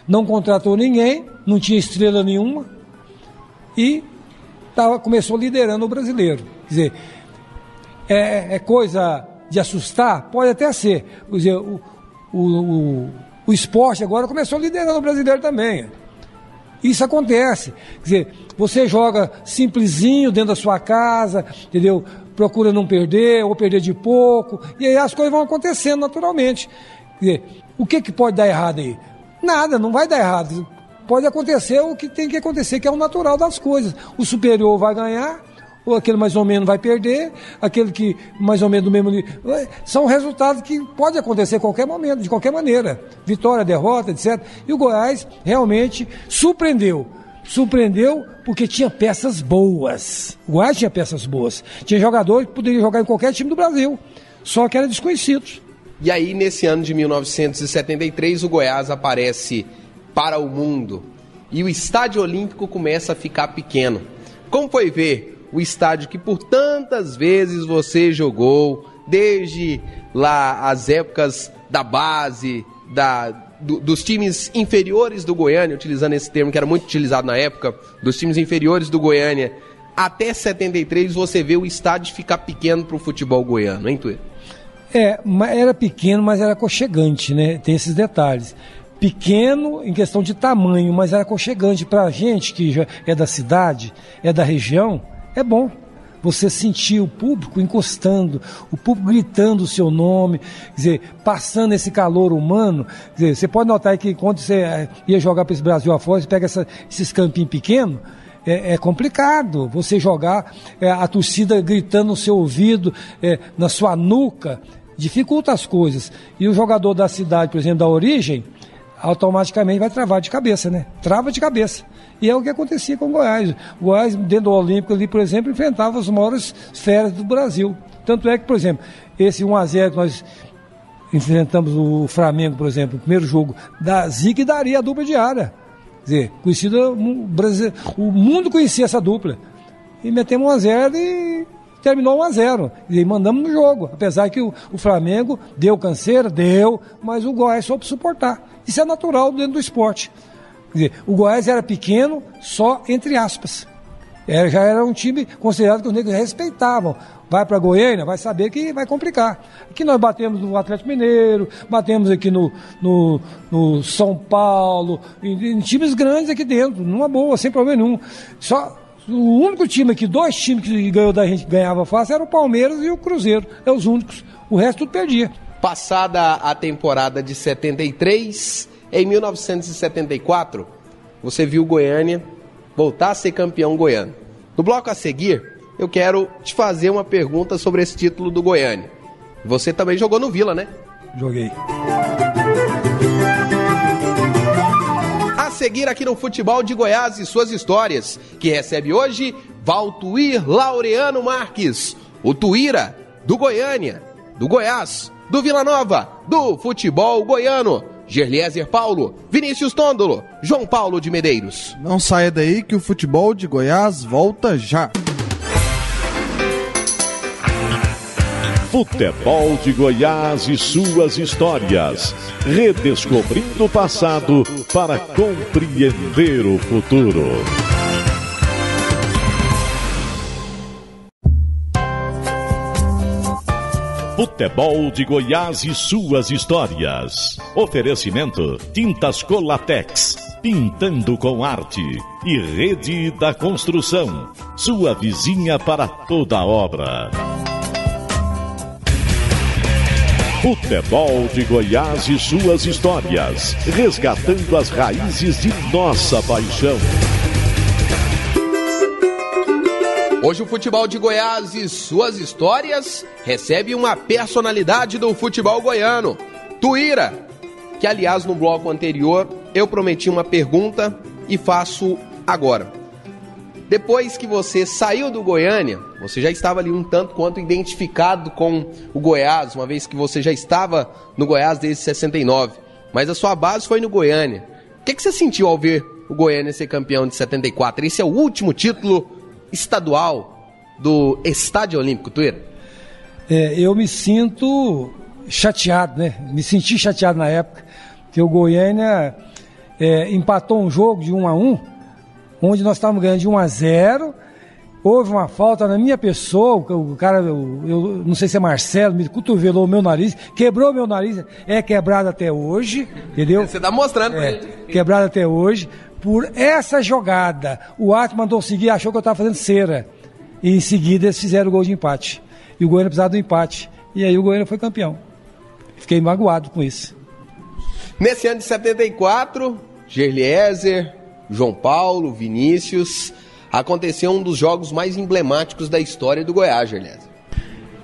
não contratou ninguém, não tinha estrela nenhuma e começou liderando o brasileiro. Quer dizer, é coisa de assustar? Pode até ser. Quer dizer, o esporte agora começou liderando o brasileiro também. Isso acontece. Quer dizer, você joga simplesinho dentro da sua casa, entendeu? Procura não perder, ou perder de pouco, e aí as coisas vão acontecendo naturalmente. Quer dizer, o que pode dar errado aí? Nada, não vai dar errado. Pode acontecer o que tem que acontecer, que é o natural das coisas. O superior vai ganhar, ou aquele mais ou menos vai perder, aquele que mais ou menos do mesmo nível. São resultados que podem acontecer a qualquer momento, de qualquer maneira. Vitória, derrota, etc. E o Goiás realmente surpreendeu. Surpreendeu porque tinha peças boas. O Goiás tinha peças boas. Tinha jogadores que poderiam jogar em qualquer time do Brasil, só que eram desconhecidos. E aí, nesse ano de 1973, o Goiás aparece para o mundo e o Estádio Olímpico começa a ficar pequeno. Como foi ver o estádio que por tantas vezes você jogou, desde lá as épocas da base, dos times inferiores do Goiânia, utilizando esse termo que era muito utilizado na época, dos times inferiores do Goiânia, até 73 você vê o estádio ficar pequeno para o futebol goiano, hein, Tuíra? Era pequeno, mas era aconchegante, né? Tem esses detalhes. Pequeno em questão de tamanho, mas era aconchegante para a gente que já é da cidade, é da região. É bom você sentir o público encostando, o público gritando o seu nome, quer dizer, passando esse calor humano. Quer dizer, você pode notar que quando você ia jogar para esse Brasil afora, você pega esses campinhos pequenos, é complicado você jogar a torcida gritando no seu ouvido, na sua nuca, dificulta as coisas. E o jogador da cidade, por exemplo, da origem, automaticamente vai travar de cabeça, né? Trava de cabeça. E é o que acontecia com o Goiás. O Goiás, dentro do Olímpico ali, por exemplo, enfrentava as maiores feras do Brasil. Tanto é que, por exemplo, esse 1-0 que nós enfrentamos o Flamengo, por exemplo, o primeiro jogo, da Zica e daria a dupla diária. Quer dizer, conhecida, o mundo conhecia essa dupla. E metemos 1-0 e terminou 1-0. E mandamos no jogo. Apesar que o Flamengo deu canseira, mas o Goiás soube suportar. Isso é natural dentro do esporte. Quer dizer, o Goiás era pequeno, só entre aspas. Já era um time considerado que os negros respeitavam. Vai para Goiânia, vai saber que vai complicar. Aqui nós batemos no Atlético Mineiro, batemos aqui no São Paulo, em times grandes aqui dentro, numa boa, sem problema nenhum. Só o único time aqui, 2 times que ganhou da gente, ganhava fácil, era o Palmeiras e o Cruzeiro. É os únicos. O resto tudo perdia. Passada a temporada de 73, em 1974, você viu o Goiânia voltar a ser campeão goiano. No bloco a seguir, eu quero te fazer uma pergunta sobre esse título do Goiânia. Você também jogou no Vila, né? Joguei. A seguir aqui no Futebol de Goiás e suas histórias, que recebe hoje Valtuir Laureano Marques, o Tuíra do Goiânia, do Goiás, do Vila Nova, do futebol goiano. Gerliezer Paulo, Vinícius Tondolo, João Paulo de Medeiros. Não saia daí que o Futebol de Goiás volta já. Futebol de Goiás e suas histórias. Redescobrindo o passado para compreender o futuro. Futebol de Goiás e suas histórias. Oferecimento: Tintas Colatex, pintando com arte. E Rede da Construção, sua vizinha para toda obra. Futebol de Goiás e suas histórias, resgatando as raízes de nossa paixão. Hoje o Futebol de Goiás e suas histórias recebe uma personalidade do futebol goiano, Tuíra, que aliás no bloco anterior eu prometi uma pergunta e faço agora. Depois que você saiu do Goiânia, você já estava ali um tanto quanto identificado com o Goiás, uma vez que você já estava no Goiás desde 69, mas a sua base foi no Goiânia. O que você sentiu ao ver o Goiânia ser campeão de 74? Esse é o último título estadual do Estádio Olímpico, Tuíra? Eu me sinto chateado, né? Me senti chateado na época, que o Goiânia empatou um jogo de 1-1, onde nós estávamos ganhando de 1-0, houve uma falta na minha pessoa, o cara, eu não sei se é Marcelo, me cotovelou o meu nariz, quebrou meu nariz, é quebrado até hoje, entendeu? Você está mostrando pra ele. Quebrado até hoje. Por essa jogada, o árbitro mandou seguir, achou que eu estava fazendo cera. E em seguida eles fizeram o gol de empate. E o Goiânia precisava do empate. E aí o Goiânia foi campeão. Fiquei magoado com isso. Nesse ano de 74, Gerliezer, João Paulo, Vinícius, aconteceu um dos jogos mais emblemáticos da história do Goiás, Gerlésio.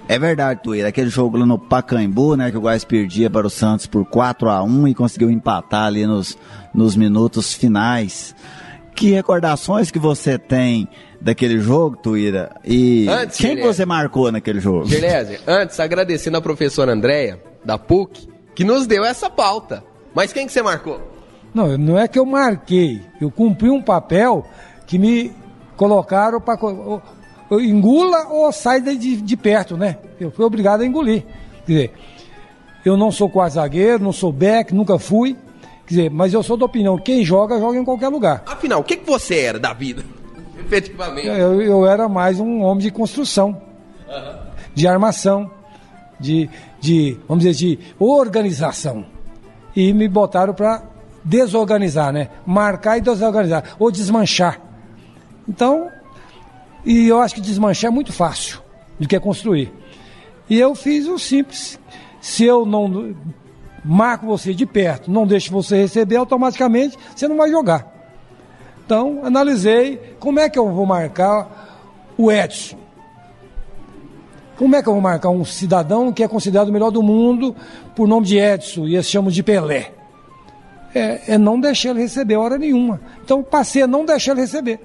É verdade, Tuíra. Aquele jogo lá no Pacaembu, né, que o Goiás perdia para o Santos por 4-1 e conseguiu empatar ali nos minutos finais. Que recordações que você tem daquele jogo, Tuíra? E antes, quem que você marcou naquele jogo? Gerlésio, antes, agradecendo a professora Andréia, da PUC, que nos deu essa pauta. Mas quem que você marcou? Não é que eu marquei. Eu cumpri um papel que me colocaram para... engula ou sai de perto, né? Eu fui obrigado a engolir. Quer dizer, eu não sou quase zagueiro, não sou back, nunca fui. Quer dizer, mas eu sou da opinião, quem joga, joga em qualquer lugar. Afinal, o que você era da vida? Efetivamente. Eu era mais um homem de construção, de armação, vamos dizer, de organização. E me botaram para desorganizar, né? Marcar e desorganizar, ou desmanchar. Então... E eu acho que desmanchar é muito fácil do que construir. E eu fiz o simples. Se eu não marco você de perto, não deixo você receber, automaticamente você não vai jogar. Então, analisei como é que eu vou marcar o Edson. Como é que eu vou marcar um cidadão que é considerado o melhor do mundo por nome de Edson e eles chamam de Pelé? É não deixar ele receber hora nenhuma. Então, passei a não deixar ele receber.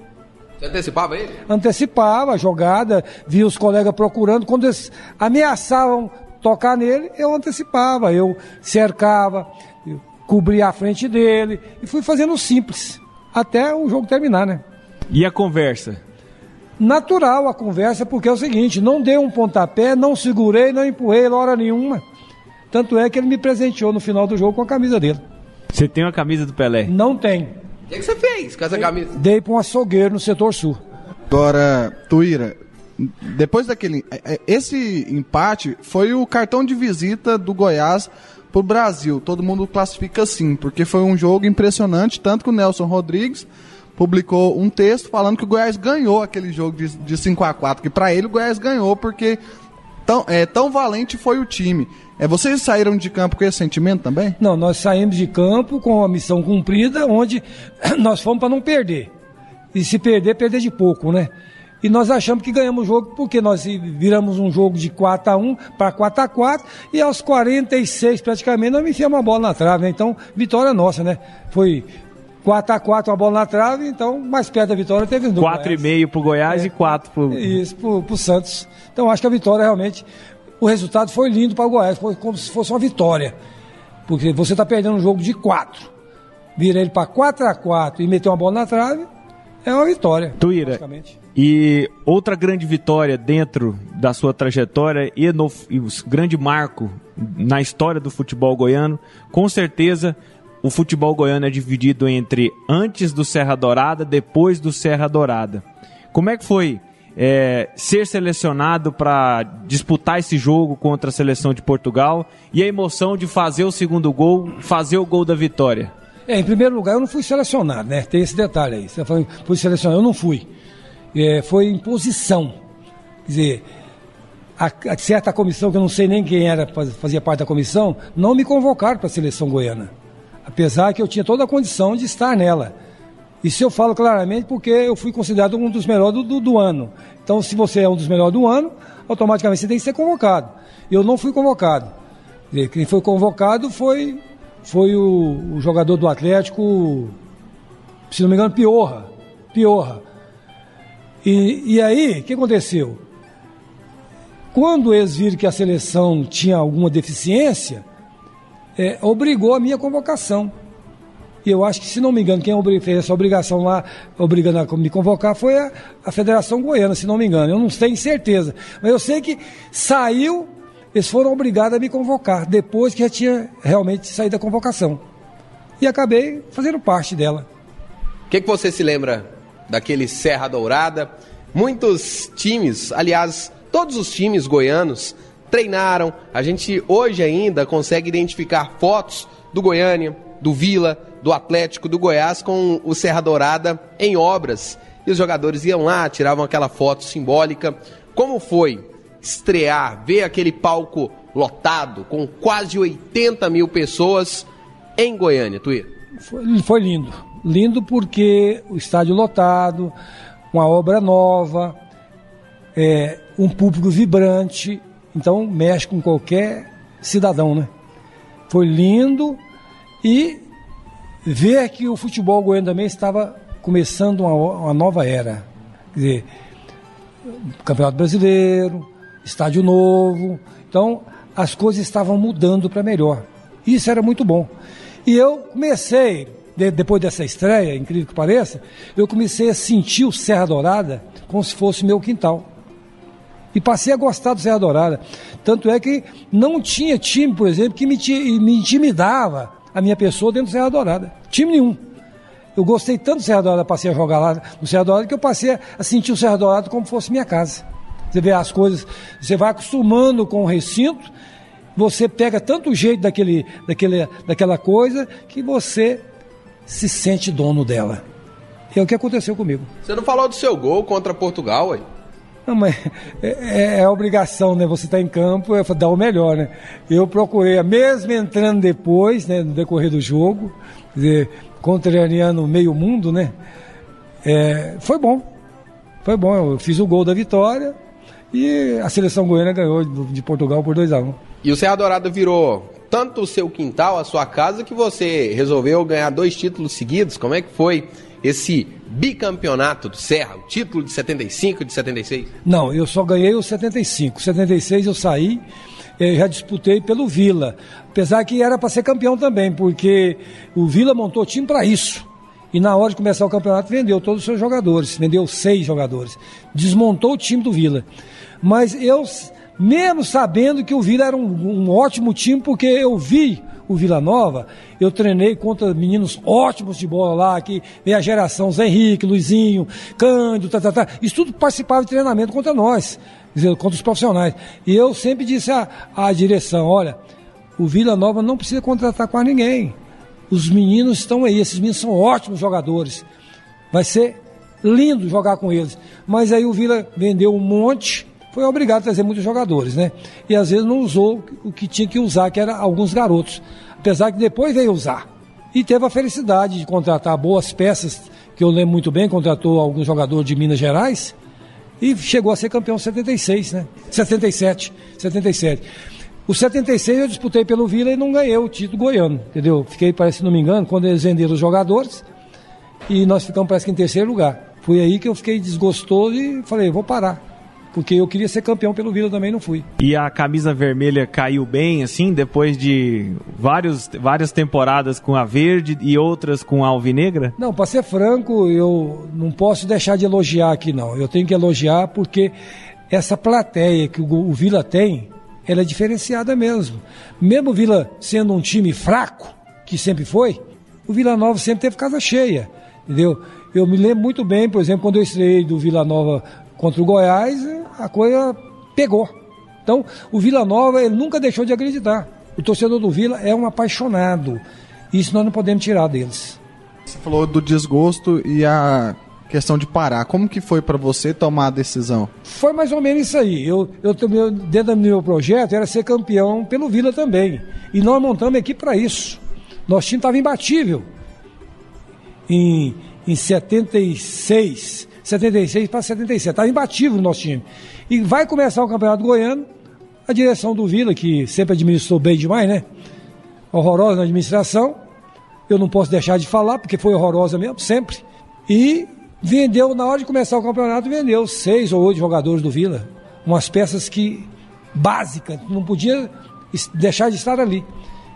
Você antecipava ele? Antecipava a jogada, via os colegas procurando. Quando eles ameaçavam tocar nele, eu antecipava, eu cercava, eu cobria a frente dele e fui fazendo simples, até o jogo terminar, né? E a conversa? Natural a conversa, porque é o seguinte, não dei um pontapé, não segurei, não empurrei hora nenhuma. Tanto é que ele me presenteou no final do jogo com a camisa dele. Você tem uma camisa do Pelé? Não tem. O que você fez com essa camisa? Dei para um açougueiro no setor sul. Agora, Tuíra, depois daquele... Esse empate foi o cartão de visita do Goiás pro Brasil. Todo mundo classifica assim, porque foi um jogo impressionante, tanto que o Nelson Rodrigues publicou um texto falando que o Goiás ganhou aquele jogo de 5-4, que para ele o Goiás ganhou porque tão valente foi o time. Vocês saíram de campo com esse sentimento também? Não, nós saímos de campo com a missão cumprida, onde nós fomos para não perder. E se perder, perder de pouco, né? E nós achamos que ganhamos o jogo porque nós viramos um jogo de 4-1 para 4-4 e aos 46 praticamente nós enfiamos a bola na trave, né? Então, vitória nossa, né? Foi 4-4 a bola na trave, então mais perto da vitória teve 4,5 pro Goiás e 4 pro... Isso, pro Santos. Então acho que a vitória realmente, o resultado foi lindo para o Goiás, foi como se fosse uma vitória. Porque você está perdendo um jogo de 4, vira ele para 4-4 e meter uma bola na trave, é uma vitória. Tuíra, e outra grande vitória dentro da sua trajetória e o grande marco na história do futebol goiano, com certeza o futebol goiano é dividido entre antes do Serra Dourada, depois do Serra Dourada. Como é que foi ser selecionado para disputar esse jogo contra a seleção de Portugal e a emoção de fazer o segundo gol, fazer o gol da vitória? Em primeiro lugar, eu não fui selecionado, né? Tem esse detalhe aí. Você foi selecionado, eu não fui. Foi imposição. Quer dizer, a certa comissão, que eu não sei nem quem era, fazia parte da comissão, não me convocaram para a seleção goiana. Apesar que eu tinha toda a condição de estar nela. Isso eu falo claramente porque eu fui considerado um dos melhores do ano. Então, se você é um dos melhores do ano, automaticamente você tem que ser convocado. Eu não fui convocado. Quem foi convocado foi o jogador do Atlético, se não me engano, Piorra. E aí, o que aconteceu? Quando eles viram que a seleção tinha alguma deficiência, obrigou a minha convocação. E eu acho que, se não me engano, quem fez essa obrigação lá, obrigando a me convocar, foi a Federação Goiana, se não me engano. Eu não tenho certeza. Mas eu sei que saiu, eles foram obrigados a me convocar, depois que já tinha realmente saído da convocação. E acabei fazendo parte dela. O que você se lembra daquele Serra Dourada? Muitos times, aliás, todos os times goianos treinaram. A gente hoje ainda consegue identificar fotos do Goiânia, do Vila, do Atlético, do Goiás com o Serra Dourada em obras. E os jogadores iam lá, tiravam aquela foto simbólica. Como foi estrear, ver aquele palco lotado com quase 80 mil pessoas em Goiânia, Tuíra? Foi lindo. Lindo porque o estádio lotado, uma obra nova, um público vibrante, então mexe com qualquer cidadão, né? Foi lindo, e ver que o futebol goiano também estava começando uma nova era. Quer dizer, Campeonato Brasileiro, estádio novo, então as coisas estavam mudando para melhor. Isso era muito bom. E eu comecei, depois dessa estreia, incrível que pareça, eu comecei a sentir o Serra Dourada como se fosse meu quintal. E passei a gostar do Serra Dourada. Tanto é que não tinha time, por exemplo, que me intimidava a minha pessoa dentro do Serra Dourada. Time nenhum. Eu gostei tanto do Serra Dourada, passei a jogar lá no Serra Dourada, que eu passei a sentir o Serra Dourada como se fosse minha casa. Você vê as coisas, você vai acostumando com o recinto, você pega tanto jeito daquela coisa, que você se sente dono dela. É o que aconteceu comigo. Você não falou do seu gol contra Portugal, ué? Não, mas é obrigação, né? Você está em campo, dar o melhor, né? Eu procurei, mesmo entrando depois, né, no decorrer do jogo, quer dizer, contrariando meio mundo, né? Foi bom. Foi bom. Eu fiz o gol da vitória e a seleção goiana ganhou de Portugal por 2-1. E o Serra Dourada virou tanto o seu quintal, a sua casa, que você resolveu ganhar 2 títulos seguidos. Como é que foi esse bicampeonato do Serra, o título de 75 e de 76? Não, eu só ganhei o 75. 76 eu saí, já disputei pelo Vila. Apesar que era para ser campeão também, porque o Vila montou time para isso. E na hora de começar o campeonato vendeu todos os seus jogadores, vendeu 6 jogadores. Desmontou o time do Vila. Mas eu, mesmo sabendo que o Vila era um ótimo time, porque eu vi o Vila Nova, eu treinei contra meninos ótimos de bola lá, que veio a geração Zé Henrique, Luizinho, Cândido, isso tudo participava de treinamento contra nós, quer dizer, contra os profissionais. E eu sempre disse à direção, olha, o Vila Nova não precisa contratar quase ninguém. Os meninos estão aí, esses meninos são ótimos jogadores. Vai ser lindo jogar com eles. Mas aí o Vila vendeu um monte, foi obrigado a trazer muitos jogadores, né? E às vezes não usou o que tinha que usar, que era alguns garotos. Apesar que depois veio usar. E teve a felicidade de contratar boas peças, que eu lembro muito bem, contratou alguns jogadores de Minas Gerais, e chegou a ser campeão em 76, né? 77. O 76 eu disputei pelo Vila e não ganhei o título goiano, entendeu? Fiquei, parece que não me engano, quando eles venderam os jogadores, e nós ficamos, parece que em 3º lugar. Foi aí que eu fiquei desgostoso e falei, vou parar. Porque eu queria ser campeão pelo Vila, também não fui. E a camisa vermelha caiu bem, assim, depois de várias temporadas com a verde e outras com a alvinegra? Não, para ser franco, eu não posso deixar de elogiar aqui, não. Eu tenho que elogiar porque essa plateia que o Vila tem, ela é diferenciada mesmo. Mesmo o Vila sendo um time fraco, que sempre foi, o Vila Nova sempre teve casa cheia, entendeu? Eu me lembro muito bem, por exemplo, quando eu estreiei do Vila Nova contra o Goiás, a coisa pegou. Então, o Vila Nova, ele nunca deixou de acreditar. O torcedor do Vila é um apaixonado. Isso nós não podemos tirar deles. Você falou do desgosto e a questão de parar. Como que foi para você tomar a decisão? Foi mais ou menos isso aí. Eu dentro do meu projeto, era ser campeão pelo Vila também. E nós montamos a equipe para isso. Nosso time estava imbatível. Em 76 para 77, estava imbatível o nosso time. E vai começar o Campeonato Goiano, a direção do Vila, que sempre administrou bem demais, né? Horrorosa na administração, eu não posso deixar de falar, porque foi horrorosa mesmo, sempre. E vendeu, na hora de começar o campeonato, vendeu 6 ou 8 jogadores do Vila. Umas peças básicas, não podia deixar de estar ali.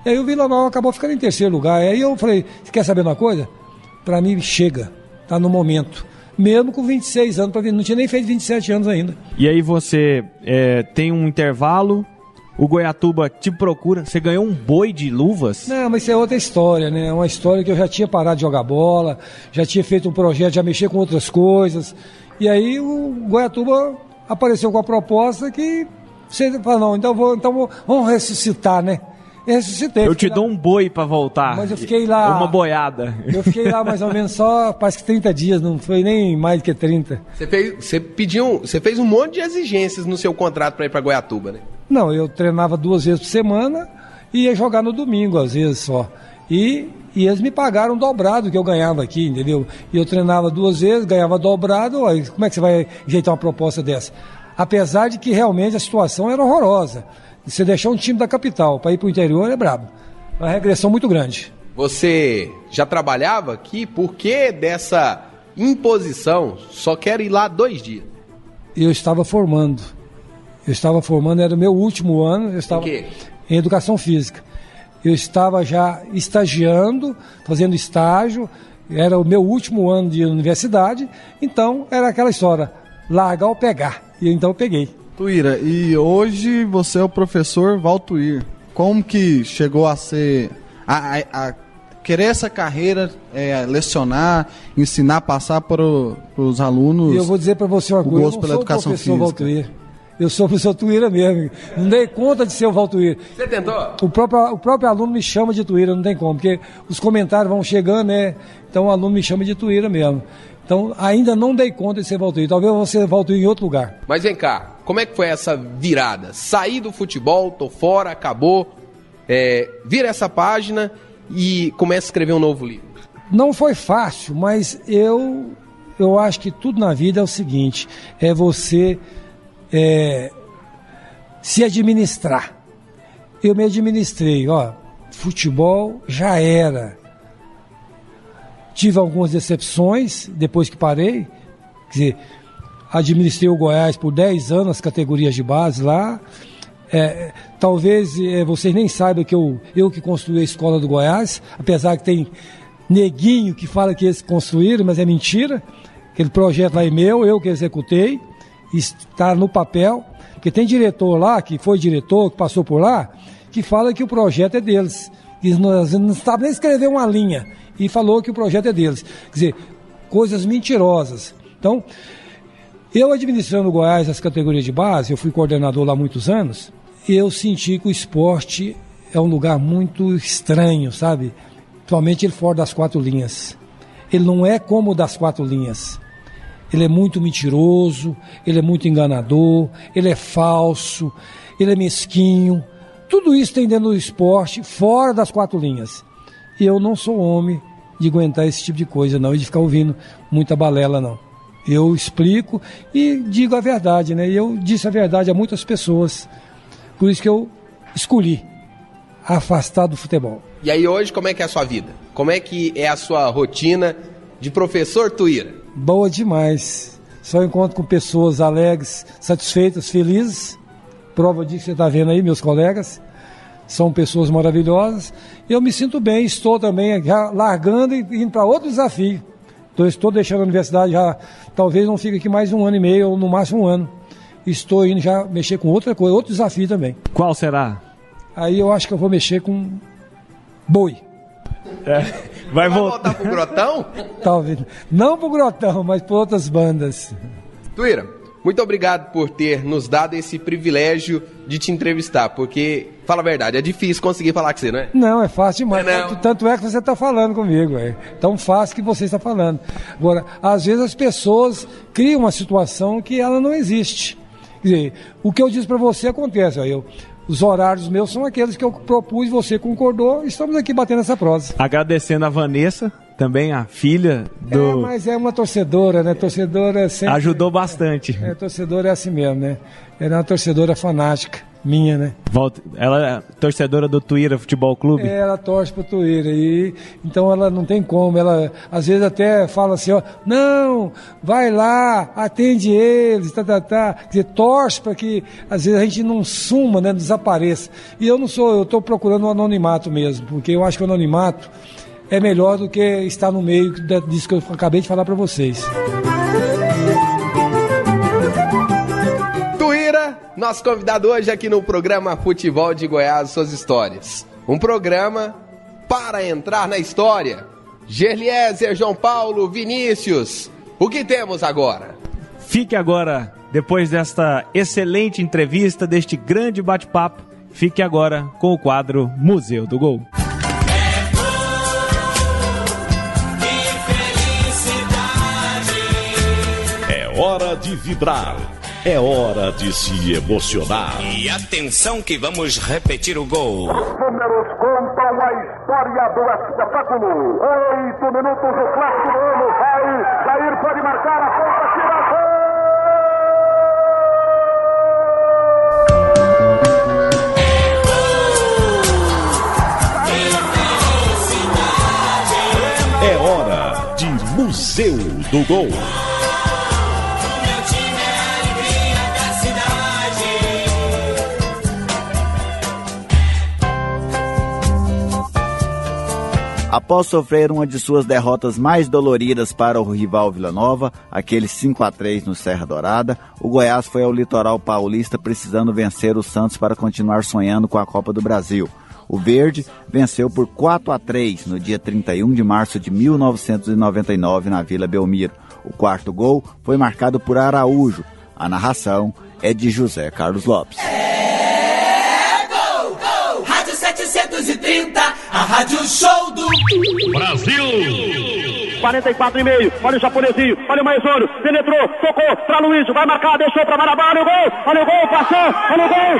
E aí o Vila Nova acabou ficando em 3º lugar. E aí eu falei, você quer saber uma coisa? Para mim chega, tá no momento. Mesmo com 26 anos, não tinha nem feito 27 anos ainda. E aí você tem um intervalo, o Goiatuba te procura, você ganhou um boi de luvas? Não, mas isso é outra história, né? É uma história que eu já tinha parado de jogar bola, já tinha feito um projeto, já mexia com outras coisas. E aí o Goiatuba apareceu com a proposta que você fala, não, então vamos ressuscitar, né? Ressuscitei. Eu te dou um boi pra voltar. Mas eu fiquei lá. Uma boiada. Eu fiquei lá mais ou menos só, parece que 30 dias, não foi nem mais do que 30. Você fez um monte de exigências no seu contrato pra ir pra Goiatuba, né? Não, eu treinava 2 vezes por semana e ia jogar no domingo, às vezes só. E E eles me pagaram dobrado que eu ganhava aqui, entendeu? E eu treinava 2 vezes, ganhava dobrado. Aí, como é que você vai ajeitar uma proposta dessa? Apesar de que realmente a situação era horrorosa. Você deixar um time da capital para ir para o interior é brabo. Uma regressão muito grande. Você já trabalhava aqui? Por que dessa imposição? Só quero ir lá 2 dias. Eu estava formando. Era o meu último ano. Eu estava em educação física. Eu estava já estagiando, fazendo estágio. Era o meu último ano de universidade. Então era aquela história, largar ou pegar. E então eu peguei. Tuíra, e hoje você é o professor Valtuir. Como que chegou a ser, a querer essa carreira, lecionar, ensinar, passar para os alunos? E eu vou dizer para você uma coisa, eu não sou o professor Valtuir. Eu sou o professor Tuíra mesmo. Não dei conta de ser o Valtuir. Você tentou? O próprio aluno me chama de Tuíra, não tem como, porque os comentários vão chegando, né? Então o aluno me chama de Tuíra mesmo. Então ainda não dei conta de ser Valtuir. Talvez eu vou ser Valtuir em outro lugar. Mas vem cá, como é que foi essa virada? Saí do futebol, tô fora, acabou. Vira essa página e começa a escrever um novo livro. Não foi fácil, mas eu acho que tudo na vida é o seguinte, é você se administrar. Eu me administrei, futebol já era. Tive algumas decepções depois que parei, quer dizer, administrei o Goiás por 10 anos, as categorias de base lá. Talvez vocês nem saibam que eu que construí a escola do Goiás, apesar que tem neguinho que fala que eles construíram, mas é mentira. Aquele projeto lá é meu, eu que executei, está no papel, porque tem diretor lá, que foi diretor, que passou por lá, que fala que o projeto é deles. Eles não sabem nem escrever uma linha, e falou que o projeto é deles. Quer dizer, coisas mentirosas. Então, eu administrando o Goiás, as categorias de base, eu fui coordenador lá há muitos anos, e eu senti que o esporte é um lugar muito estranho, sabe? Principalmente ele fora das 4 linhas. Ele não é como o das 4 linhas. Ele é muito mentiroso, ele é muito enganador, ele é falso, ele é mesquinho. Tudo isso tem dentro do esporte, fora das 4 linhas. E eu não sou homem de aguentar esse tipo de coisa, não, e de ficar ouvindo muita balela, não. Eu explico e digo a verdade, né? E eu disse a verdade a muitas pessoas. Por isso que eu escolhi afastar do futebol. E aí hoje, como é que é a sua vida? Como é que é a sua rotina de professor Tuíra? Boa demais. Só encontro com pessoas alegres, satisfeitas, felizes. Prova disso que você está vendo aí, meus colegas. São pessoas maravilhosas. Eu me sinto bem, estou também já largando e indo para outro desafio. Então, estou deixando a universidade já, talvez não fique aqui mais 1 ano e meio, ou no máximo 1 ano. Estou indo já mexer com outra coisa, outro desafio também. Qual será? Aí eu acho que eu vou mexer com boi. Vai voltar pro Grotão? Talvez. Não pro Grotão, mas por outras bandas. Tuíra, muito obrigado por ter nos dado esse privilégio de te entrevistar, porque, fala a verdade, é difícil conseguir falar com você, não é? Não, é fácil demais. Tanto é que você está falando comigo, é tão fácil que você está falando. Agora, às vezes as pessoas criam uma situação que ela não existe. Quer dizer, o que eu disse para você acontece, os horários meus são aqueles que eu propus, você concordou, estamos aqui batendo essa prosa. Agradecendo a Vanessa, também a filha do... mas é uma torcedora, né? Torcedora sempre... Ajudou bastante. Torcedora é assim mesmo, né? Ela é uma torcedora fanática, minha, né? Ela é torcedora do Tuíra Futebol Clube? Ela torce pro Tuíra, então ela não tem como, ela às vezes até fala assim, não, vai lá, atende eles, quer dizer, torce para que às vezes a gente não suma, né, desapareça. E eu estou procurando um anonimato mesmo, porque eu acho que o anonimato é melhor do que estar no meio disso que eu acabei de falar para vocês. Tuíra, nosso convidado hoje aqui no programa Futebol de Goiás, suas histórias. Um programa para entrar na história. Gerliezer, João Paulo, Vinícius, o que temos agora? Fique agora, depois desta excelente entrevista, deste grande bate-papo, fique agora com o quadro Museu do Gol. Hora de vibrar, é hora de se emocionar. E atenção que vamos repetir o gol. Os números contam a história. história do espetáculo. 8 minutos do clássico do ano. Vai, Jair pode marcar, a ponta, tira, É hora de Museu do Gol. Após sofrer uma de suas derrotas mais doloridas para o rival Vila Nova, aquele 5-3 no Serra Dourada, o Goiás foi ao litoral paulista precisando vencer o Santos para continuar sonhando com a Copa do Brasil. O Verde venceu por 4-3 no dia 31 de março de 1999 na Vila Belmiro. O quarto gol foi marcado por Araújo. A narração é de José Carlos Lopes. Gol, gol, Rádio 730, a Rádio Show do Brasil! 44,5, olha o japonesinho, olha o Maizoro, penetrou, tocou pra Luiz, vai marcar, deixou pra Marabá, olha o gol, passou, olha o gol!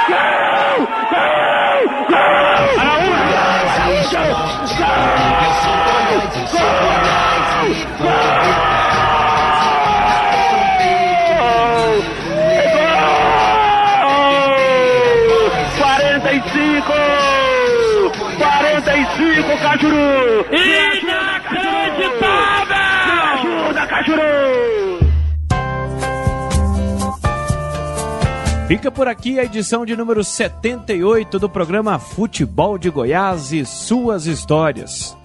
Gol! Gol! Gol! Araújo! Gol! 45, Cajuru! Inacreditável! Me ajuda, Cajuru! Fica por aqui a edição de número 78 do programa Futebol de Goiás e Suas Histórias.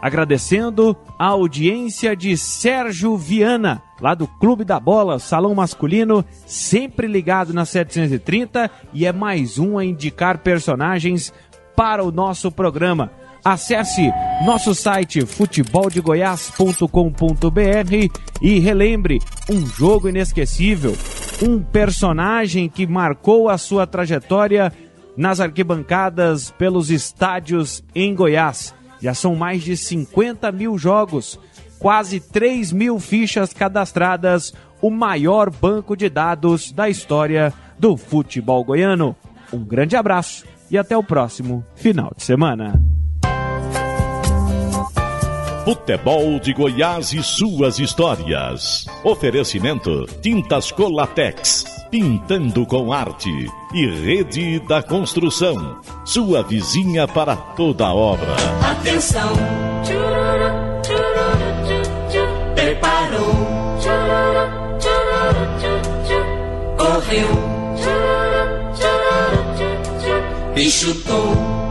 Agradecendo a audiência de Sérgio Viana, lá do Clube da Bola, Salão Masculino, sempre ligado na 730, e é mais um a indicar personagens para o nosso programa. Acesse nosso site futeboldegoias.com.br e relembre um jogo inesquecível, um personagem que marcou a sua trajetória nas arquibancadas pelos estádios em Goiás. Já são mais de 50 mil jogos, quase 3 mil fichas cadastradas, o maior banco de dados da história do futebol goiano. Um grande abraço e até o próximo final de semana. Futebol de Goiás e suas histórias. Oferecimento Tintas Colatex, pintando com arte, e Rede da Construção, sua vizinha para toda obra. Atenção, preparou, correu e chutou.